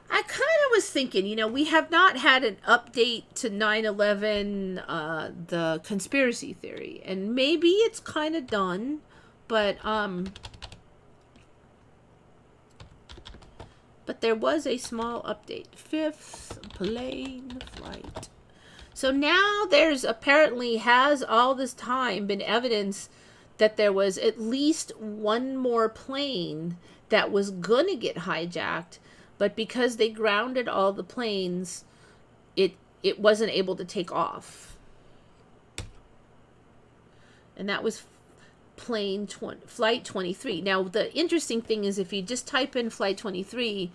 I kind of was thinking, you know, we have not had an update to 9/11, the conspiracy theory, and maybe it's kind of done, but But there was a small update. 5th plane flight. So now there's apparently has all this time been evidence that there was at least one more plane that was going to get hijacked, but because they grounded all the planes, it wasn't able to take off. And that was flight 23. Now, the interesting thing is if you just type in flight 23,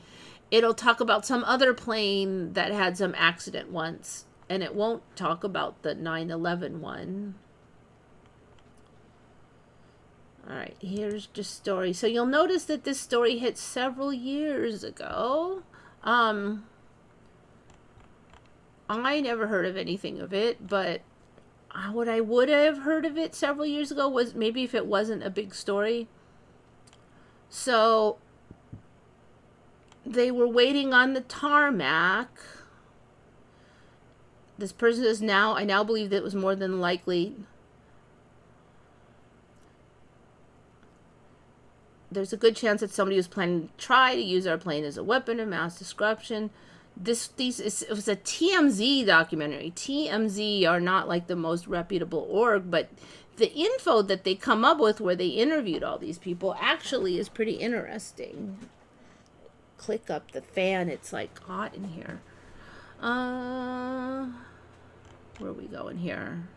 it'll talk about some other plane that had some accident once, and it won't talk about the 9/11 one. All right, here's the story. So you'll notice that this story hit several years ago. I never heard of anything of it, but what I would have heard of it several years ago was maybe if it wasn't a big story. So they were waiting on the tarmac. This person is now, I now believe that it was more than likely. There's a good chance that somebody was planning to try to use our plane as a weapon of mass destruction. It was a TMZ documentary. TMZ are not like the most reputable org, but the info that they come up with where they interviewed all these people actually is pretty interesting. Click up the fan. It's like hot in here. Where are we going here?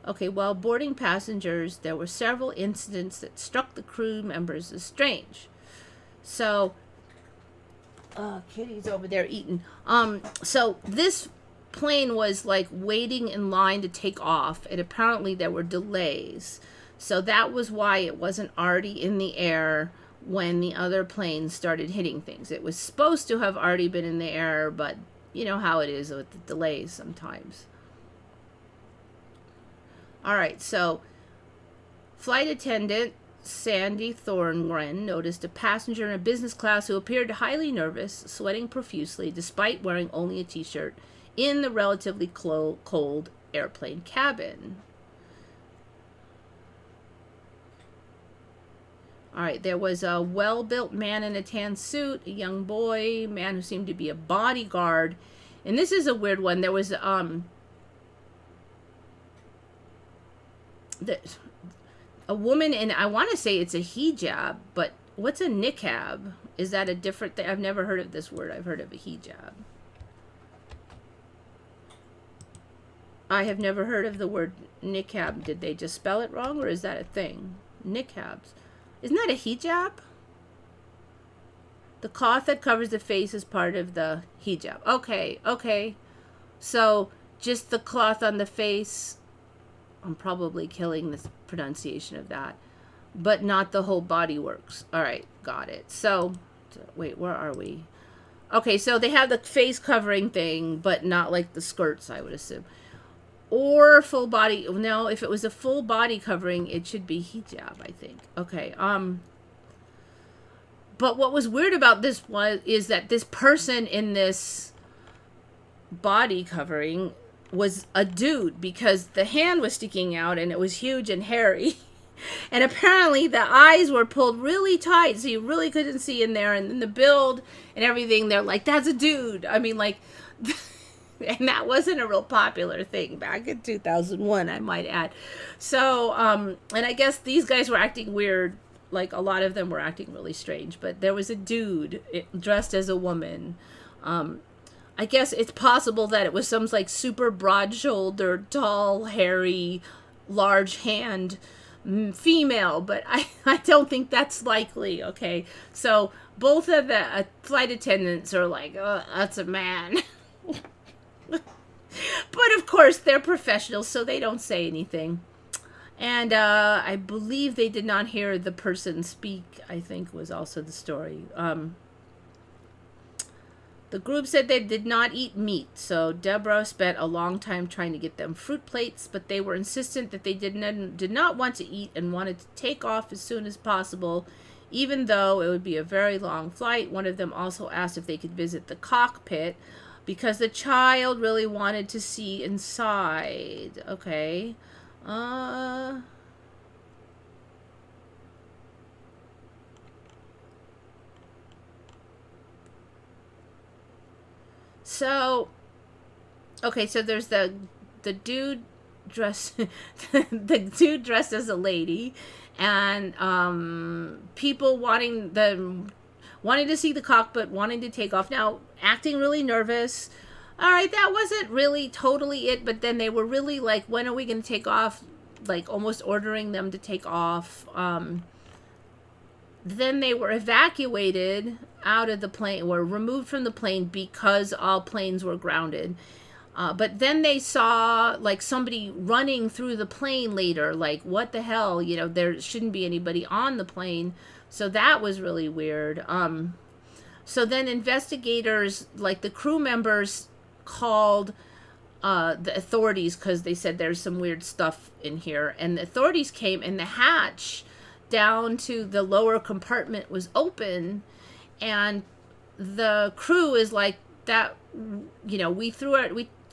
Okay, while boarding passengers, there were several incidents that struck the crew members as strange. So, Kitty's over there eating. So this plane was like waiting in line to take off, and apparently there were delays. So that was why it wasn't already in the air when the other planes started hitting things. It was supposed to have already been in the air, but you know how it is with the delays sometimes. All right, so flight attendant Sandy Thorngren noticed a passenger in a business class who appeared highly nervous, sweating profusely despite wearing only a t-shirt in the relatively cold airplane cabin. All right, there was a well-built man in a tan suit, a young boy, a man who seemed to be a bodyguard. And this is a weird one. There was a woman, and I want to say it's a hijab, but what's a niqab? Is that a different thing? I've never heard of this word. I've heard of a hijab. I have never heard of the word niqab. Did they just spell it wrong, or is that a thing? Niqabs. Isn't that a hijab? The cloth that covers the face is part of the hijab. Okay. So just the cloth on the face. I'm probably killing this pronunciation of that, but not the whole body works. All right, got it. So wait, where are we? Okay, so they have the face covering thing, but not like the skirts, I would assume. Or full body. No, if it was a full body covering, it should be hijab, I think. Okay. But what was weird about this is that this person in this body covering was a dude, because the hand was sticking out and it was huge and hairy. And apparently the eyes were pulled really tight, so you really couldn't see in there. And then the build and everything, they're like, that's a dude. I mean, like, and that wasn't a real popular thing back in 2001, I might add. So, and I guess these guys were acting weird. Like, a lot of them were acting really strange. But there was a dude dressed as a woman. I guess it's possible that it was some like super broad-shouldered, tall, hairy, large hand female, but I don't think that's likely. Okay, so both of the flight attendants are like, oh, that's a man. But of course they're professionals, so they don't say anything. And I believe they did not hear the person speak, I think was also the story. The group said they did not eat meat, so Deborah spent a long time trying to get them fruit plates, but they were insistent that they did not want to eat and wanted to take off as soon as possible, even though it would be a very long flight. One of them also asked if they could visit the cockpit because the child really wanted to see inside. Okay. So, okay, so there's the dude dressed the dude dressed as a lady, and people wanting to see the cockpit, wanting to take off. Now, acting really nervous. All right, that wasn't really totally it, but then they were really like, when are we going to take off? Like almost ordering them to take off. Then they were evacuated out of the plane, were removed from the plane because all planes were grounded. But then they saw like somebody running through the plane later, like, what the hell? You know, there shouldn't be anybody on the plane. So that was really weird. So then investigators, like the crew members, called the authorities because they said there's some weird stuff in here. And the authorities came, and the hatch down to the lower compartment was open, and the crew is like, that, you know, we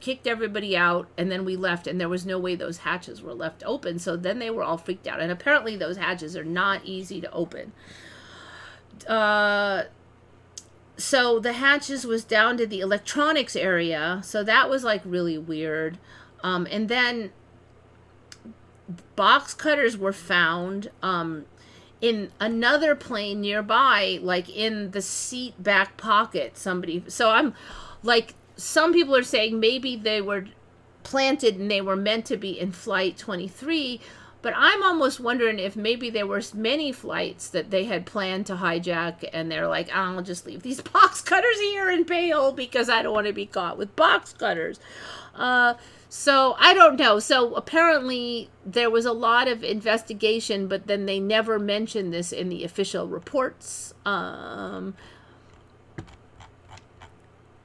kicked everybody out, and then we left, and there was no way those hatches were left open. So then they were all freaked out, and apparently those hatches are not easy to open. So the hatches was down to the electronics area, so that was like really weird. And then box cutters were found in another plane nearby, like in the seat back pocket. So I'm like, some people are saying maybe they were planted and they were meant to be in flight 23, but I'm almost wondering if maybe there were many flights that they had planned to hijack, and they're like, I'll just leave these box cutters here and bail because I don't want to be caught with box cutters. So I don't know. So apparently there was a lot of investigation, but then they never mentioned this in the official reports.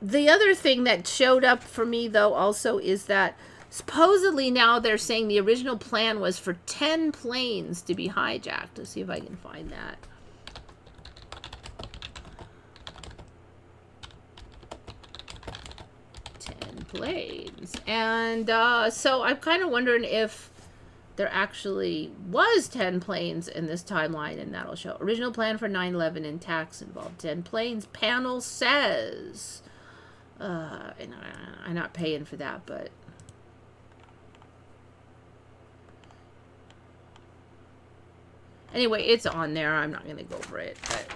The other thing that showed up for me, though, also is that supposedly now they're saying the original plan was for 10 planes to be hijacked. Let's see if I can find that. Planes. And so I'm kind of wondering if there actually was 10 planes in this timeline, and that'll show original plan for 9/11 and tax involved 10 planes. Panel says and I'm not paying for that, but anyway, it's on there. I'm not going to go over it, but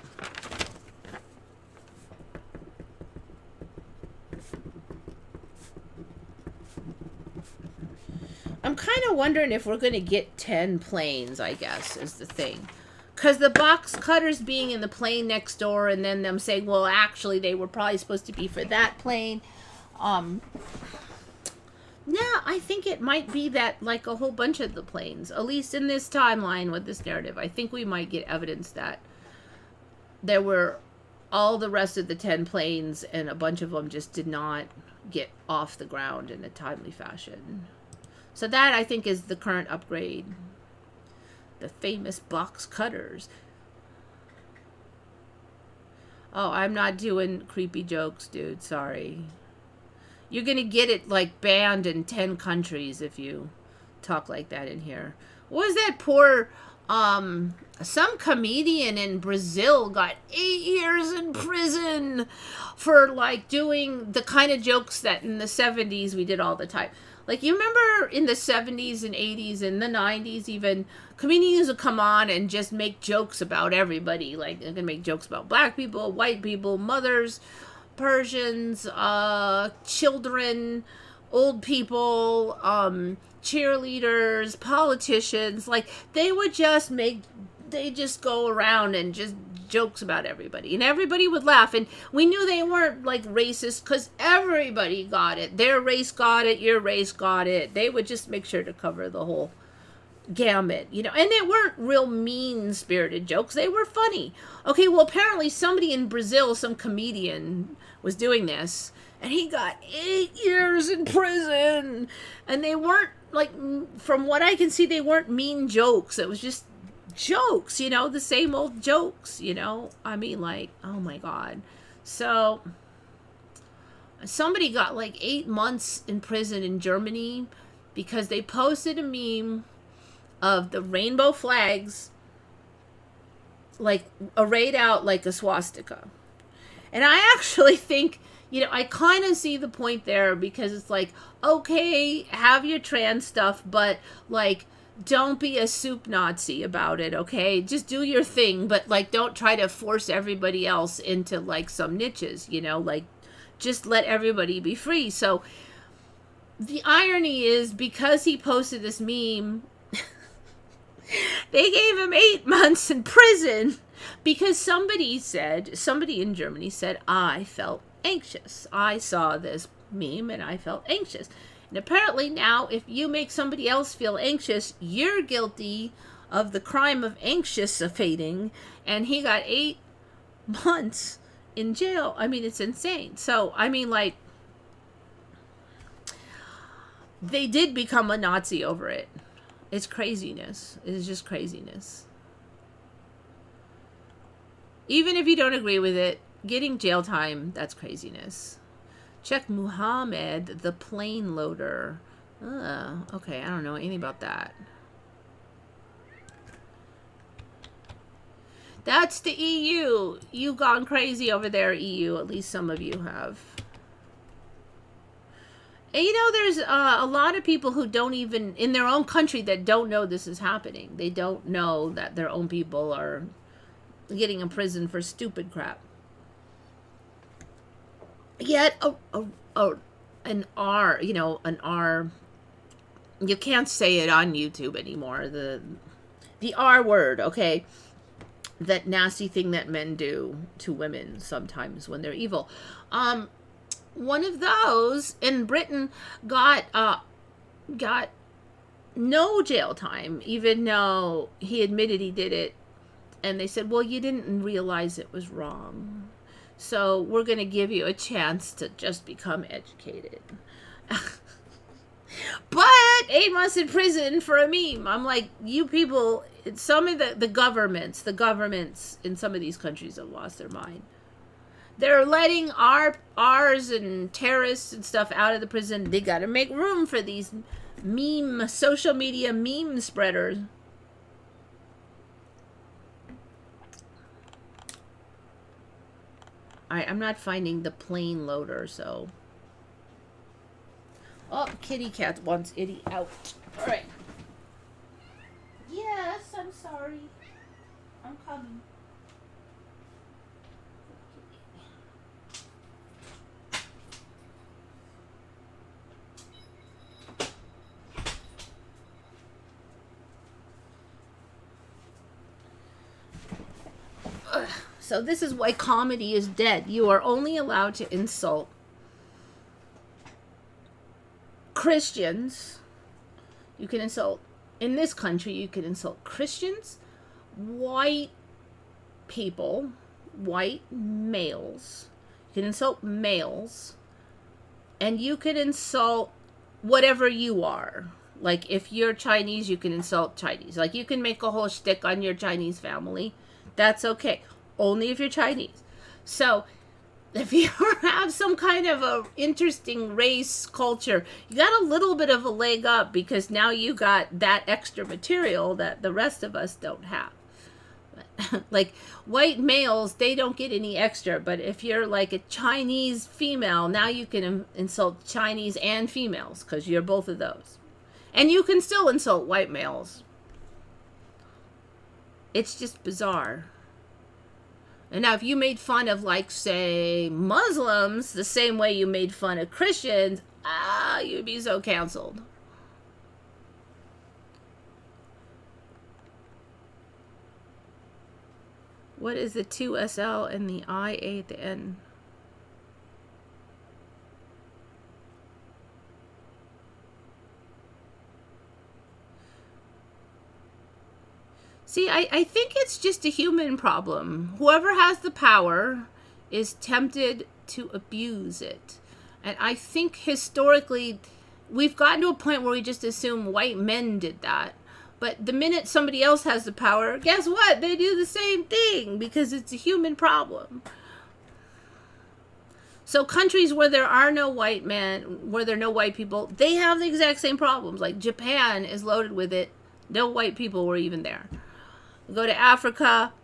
I'm kind of wondering if we're going to get 10 planes, I guess, is the thing. Because the box cutters being in the plane next door, and then them saying, well, actually, they were probably supposed to be for that plane. Yeah, I think it might be that, like, a whole bunch of the planes, at least in this timeline with this narrative, I think we might get evidence that there were all the rest of the 10 planes, and a bunch of them just did not get off the ground in a timely fashion. So that, I think, is the current upgrade. The famous box cutters. Oh, I'm not doing creepy jokes, dude. Sorry. You're going to get it, like, banned in 10 countries if you talk like that in here. What was that poor... some comedian in Brazil got 8 years in prison for, like, doing the kind of jokes that in the 70s we did all the time. Like, you remember in the 70s and 80s and the 90s even, comedians would come on and just make jokes about everybody. Like, they're going to make jokes about black people, white people, mothers, Persians, children, old people, cheerleaders, politicians. Like, they just go around and just jokes about everybody, and everybody would laugh, and we knew they weren't like racist because everybody got it. Their race got it, your race got it. They would just make sure to cover the whole gamut, you know. And they weren't real mean-spirited jokes, they were funny. Okay, well, apparently somebody in Brazil, some comedian, was doing this, and he got 8 years in prison. And they weren't, like, from what I can see, they weren't mean jokes. It was just jokes, you know, the same old jokes, you know. I mean, like, oh my god. So somebody got like 8 months in prison in Germany because they posted a meme of the rainbow flags, like, arrayed out like a swastika. And I actually think I kind of see the point there, because it's like, okay, have your trans stuff, but like, don't be a soup Nazi about it, okay? Just do your thing, but like, don't try to force everybody else into like some niches, like, just let everybody be free. So the irony is, because he posted this meme, they gave him 8 months in prison because somebody in Germany said, I felt anxious. I saw this meme and I felt anxious. And apparently now, if you make somebody else feel anxious, you're guilty of the crime of anxious-ifying, and he got 8 months in jail. I mean, it's insane. So, I mean, like, they did become a Nazi over it. It's craziness. It's just craziness. Even if you don't agree with it, getting jail time, that's craziness. Check Muhammad, the plane loader. Okay, I don't know anything about that. That's the EU. You've gone crazy over there, EU. At least some of you have. And there's a lot of people who don't even, in their own country, that don't know this is happening. They don't know that their own people are getting in prison for stupid crap. Yet, an R, you can't say it on YouTube anymore. The R word, okay? That nasty thing that men do to women sometimes when they're evil. One of those in Britain got no jail time, even though he admitted he did it. And they said, well, you didn't realize it was wrong, so we're going to give you a chance to just become educated. But 8 months in prison for a meme. I'm like, you people, some of the governments in some of these countries have lost their mind. They're letting ours and terrorists and stuff out of the prison. They got to make room for these social media meme spreaders. I'm not finding the plane loader, so. Oh, kitty cat wants Itty out. All right. Yes, I'm sorry. I'm coming. So this is why comedy is dead. You are only allowed to insult Christians. You can insult, in this country, you can insult Christians, white people, white males. You can insult males. And you can insult whatever you are. Like, if you're Chinese, you can insult Chinese. Like, you can make a whole shtick on your Chinese family. That's okay. Only if you're Chinese. So, if you have some kind of a interesting race culture, you got a little bit of a leg up, because now you got that extra material that the rest of us don't have. Like, white males, they don't get any extra. But if you're like a Chinese female, now you can insult Chinese and females, because you're both of those. And you can still insult white males. It's just bizarre. And now, if you made fun of, like, say, Muslims the same way you made fun of Christians, you'd be so canceled. What is the 2SL and the IA at the end? See, I think it's just a human problem. Whoever has the power is tempted to abuse it. And I think historically, we've gotten to a point where we just assume white men did that. But the minute somebody else has the power, guess what? They do the same thing, because it's a human problem. So countries where there are no white men, where there are no white people, they have the exact same problems. Like, Japan is loaded with it. No white people were even there. Go to Africa,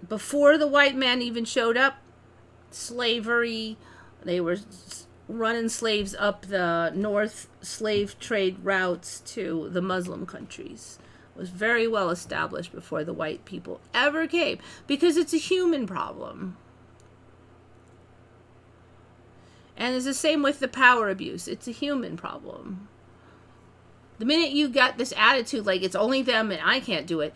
before the white man even showed up, slavery, They were running slaves up the north slave trade routes to the Muslim countries. It was very well established before the white people ever came, because it's a human problem. And it's the same with the power abuse. It's a human problem. The minute you got this attitude like it's only them and I can't do it,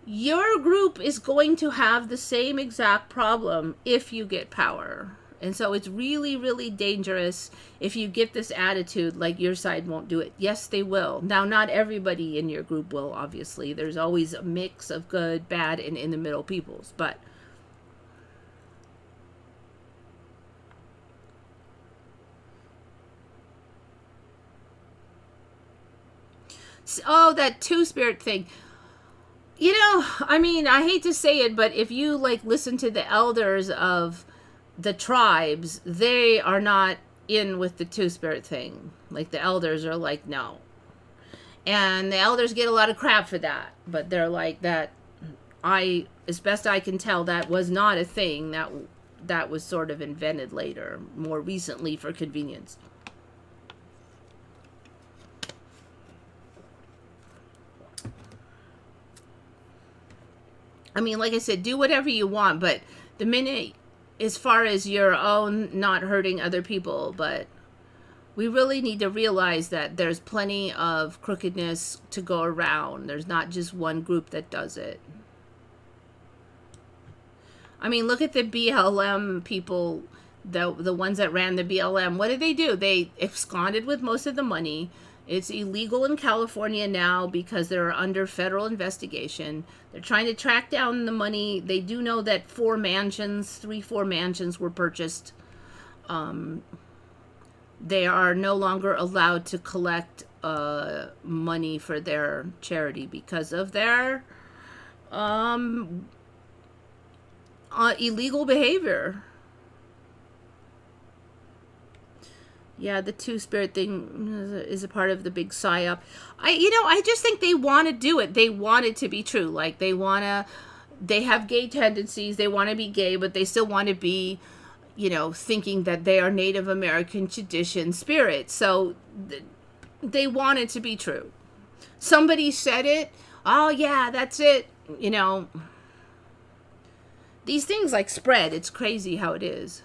your group is going to have the same exact problem if you get power. And so it's really, really dangerous if you get this attitude like your side won't do it. Yes, they will. Now, not everybody in your group will, obviously. There's always a mix of good, bad, and in the middle peoples. But oh, that two-spirit thing. You know, I mean, I hate to say it, but if you like listen to the elders of the tribes, they are not in with the two-spirit thing. Like, the elders are like, no. And the elders get a lot of crap for that. But they're like, that, as best I can tell, that was not a thing. That was sort of invented later, more recently, for convenience. I mean, like I said, do whatever you want, but the minute, as far as your own not hurting other people, but we really need to realize that there's plenty of crookedness to go around. There's not just one group that does it. I mean, look at the BLM people, the ones that ran the BLM. What did they do? They absconded with most of the money. It's illegal in California now because they're under federal investigation. They're trying to track down the money. They do know that 4 mansions were purchased. They are no longer allowed to collect money for their charity because of their illegal behavior. Yeah, the two-spirit thing is a part of the big psyop. I just think they want to do it. They want it to be true. Like, they have gay tendencies. They want to be gay, but they still want to be, thinking that they are Native American tradition spirit. So they want it to be true. Somebody said it. Oh, yeah, that's it. These things like spread. It's crazy how it is.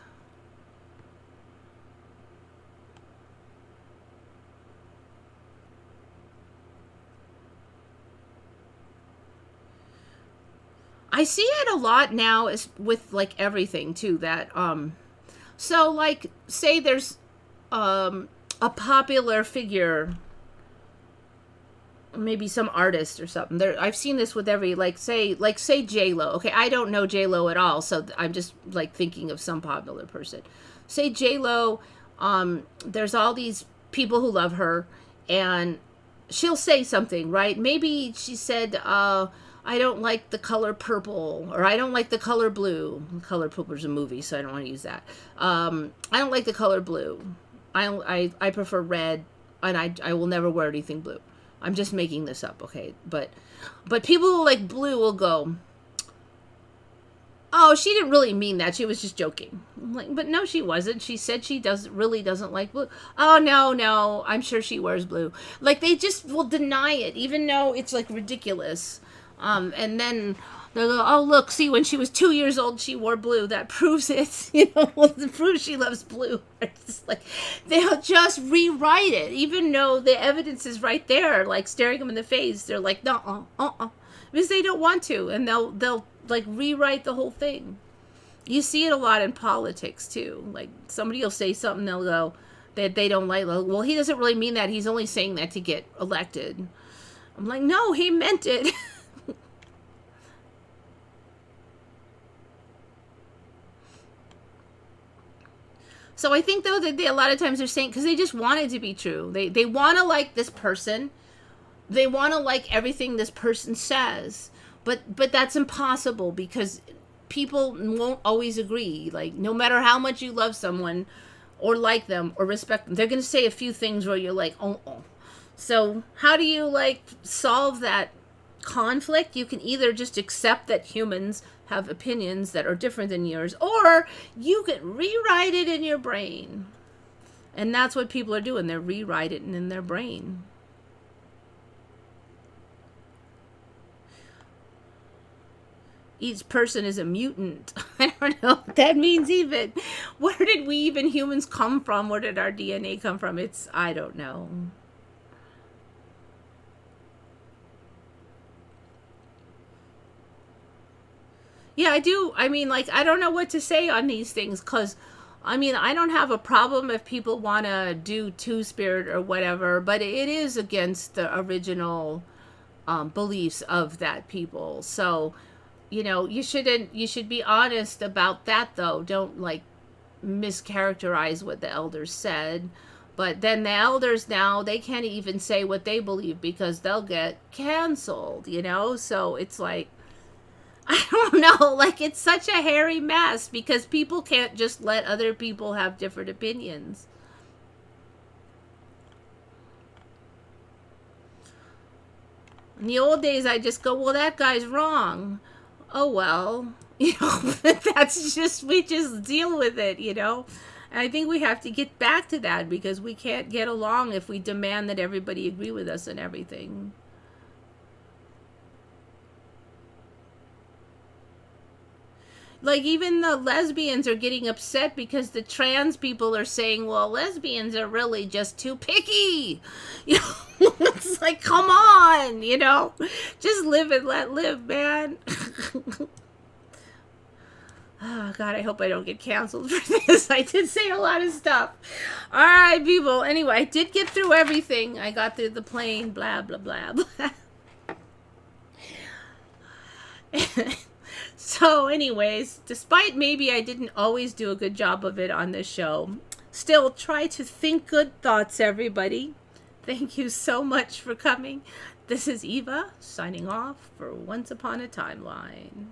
I see it a lot now with like everything too, that so like say there's a popular figure, maybe some artist or something. I've seen this with every say J-Lo. Okay, I don't know J-Lo at all, so I'm just like thinking of some popular person. Say J-Lo, there's all these people who love her, and she'll say something, right? Maybe she said, I don't like the color purple, or I don't like the color blue. Color Purple is a movie, so I don't want to use that. I don't like the color blue. I prefer red, and I will never wear anything blue. I'm just making this up, okay? But people who like blue will go, oh, she didn't really mean that. She was just joking. I'm like, but no, she wasn't. She said she really doesn't like blue. Oh, no, I'm sure she wears blue. Like, they just will deny it, even though it's like ridiculous. And then they'll go, oh, look, see, when she was 2 years old, she wore blue. That proves it. It proves she loves blue. It's just like, they'll just rewrite it, even though the evidence is right there, like staring them in the face. They're like, no, because they don't want to, and they'll like rewrite the whole thing. You see it a lot in politics too. Like, somebody will say something, they'll go that they don't like. Well, he doesn't really mean that. He's only saying that to get elected. I'm like, no, he meant it. So I think, though, that a lot of times they're saying, because they just want it to be true. They want to like this person. They want to like everything this person says. But that's impossible, because people won't always agree. Like, no matter how much you love someone or like them or respect them, they're going to say a few things where you're like, oh. So how do you, like, solve that conflict? You can either just accept that humans have opinions that are different than yours, or you can rewrite it in your brain. And that's what people are doing. They're rewriting it in their brain. Each person is a mutant. I don't know what that means even. Where did we even humans come from? Where did our DNA come from? I don't know. Yeah, I do. I mean, like, I don't know what to say on these things because, I mean, I don't have a problem if people want to do two-spirit or whatever, but it is against the original beliefs of that people. So, you should be honest about that, though. Don't, like, mischaracterize what the elders said. But then the elders now, they can't even say what they believe because they'll get canceled, So it's like, I don't know, like, it's such a hairy mess because people can't just let other people have different opinions. In the old days, I just go, well, that guy's wrong. Oh, well, that's just, we just deal with it, And I think we have to get back to that because we can't get along if we demand that everybody agree with us and everything. Like, even the lesbians are getting upset because the trans people are saying, well, lesbians are really just too picky. It's like, come on, just live and let live, man. Oh, God, I hope I don't get canceled for this. I did say a lot of stuff. All right, people. Anyway, I did get through everything. I got through the plane, blah, blah, blah, blah. So anyways, despite maybe I didn't always do a good job of it on this show, still try to think good thoughts, everybody. Thank you so much for coming. This is Eva signing off for Once Upon a Timeline.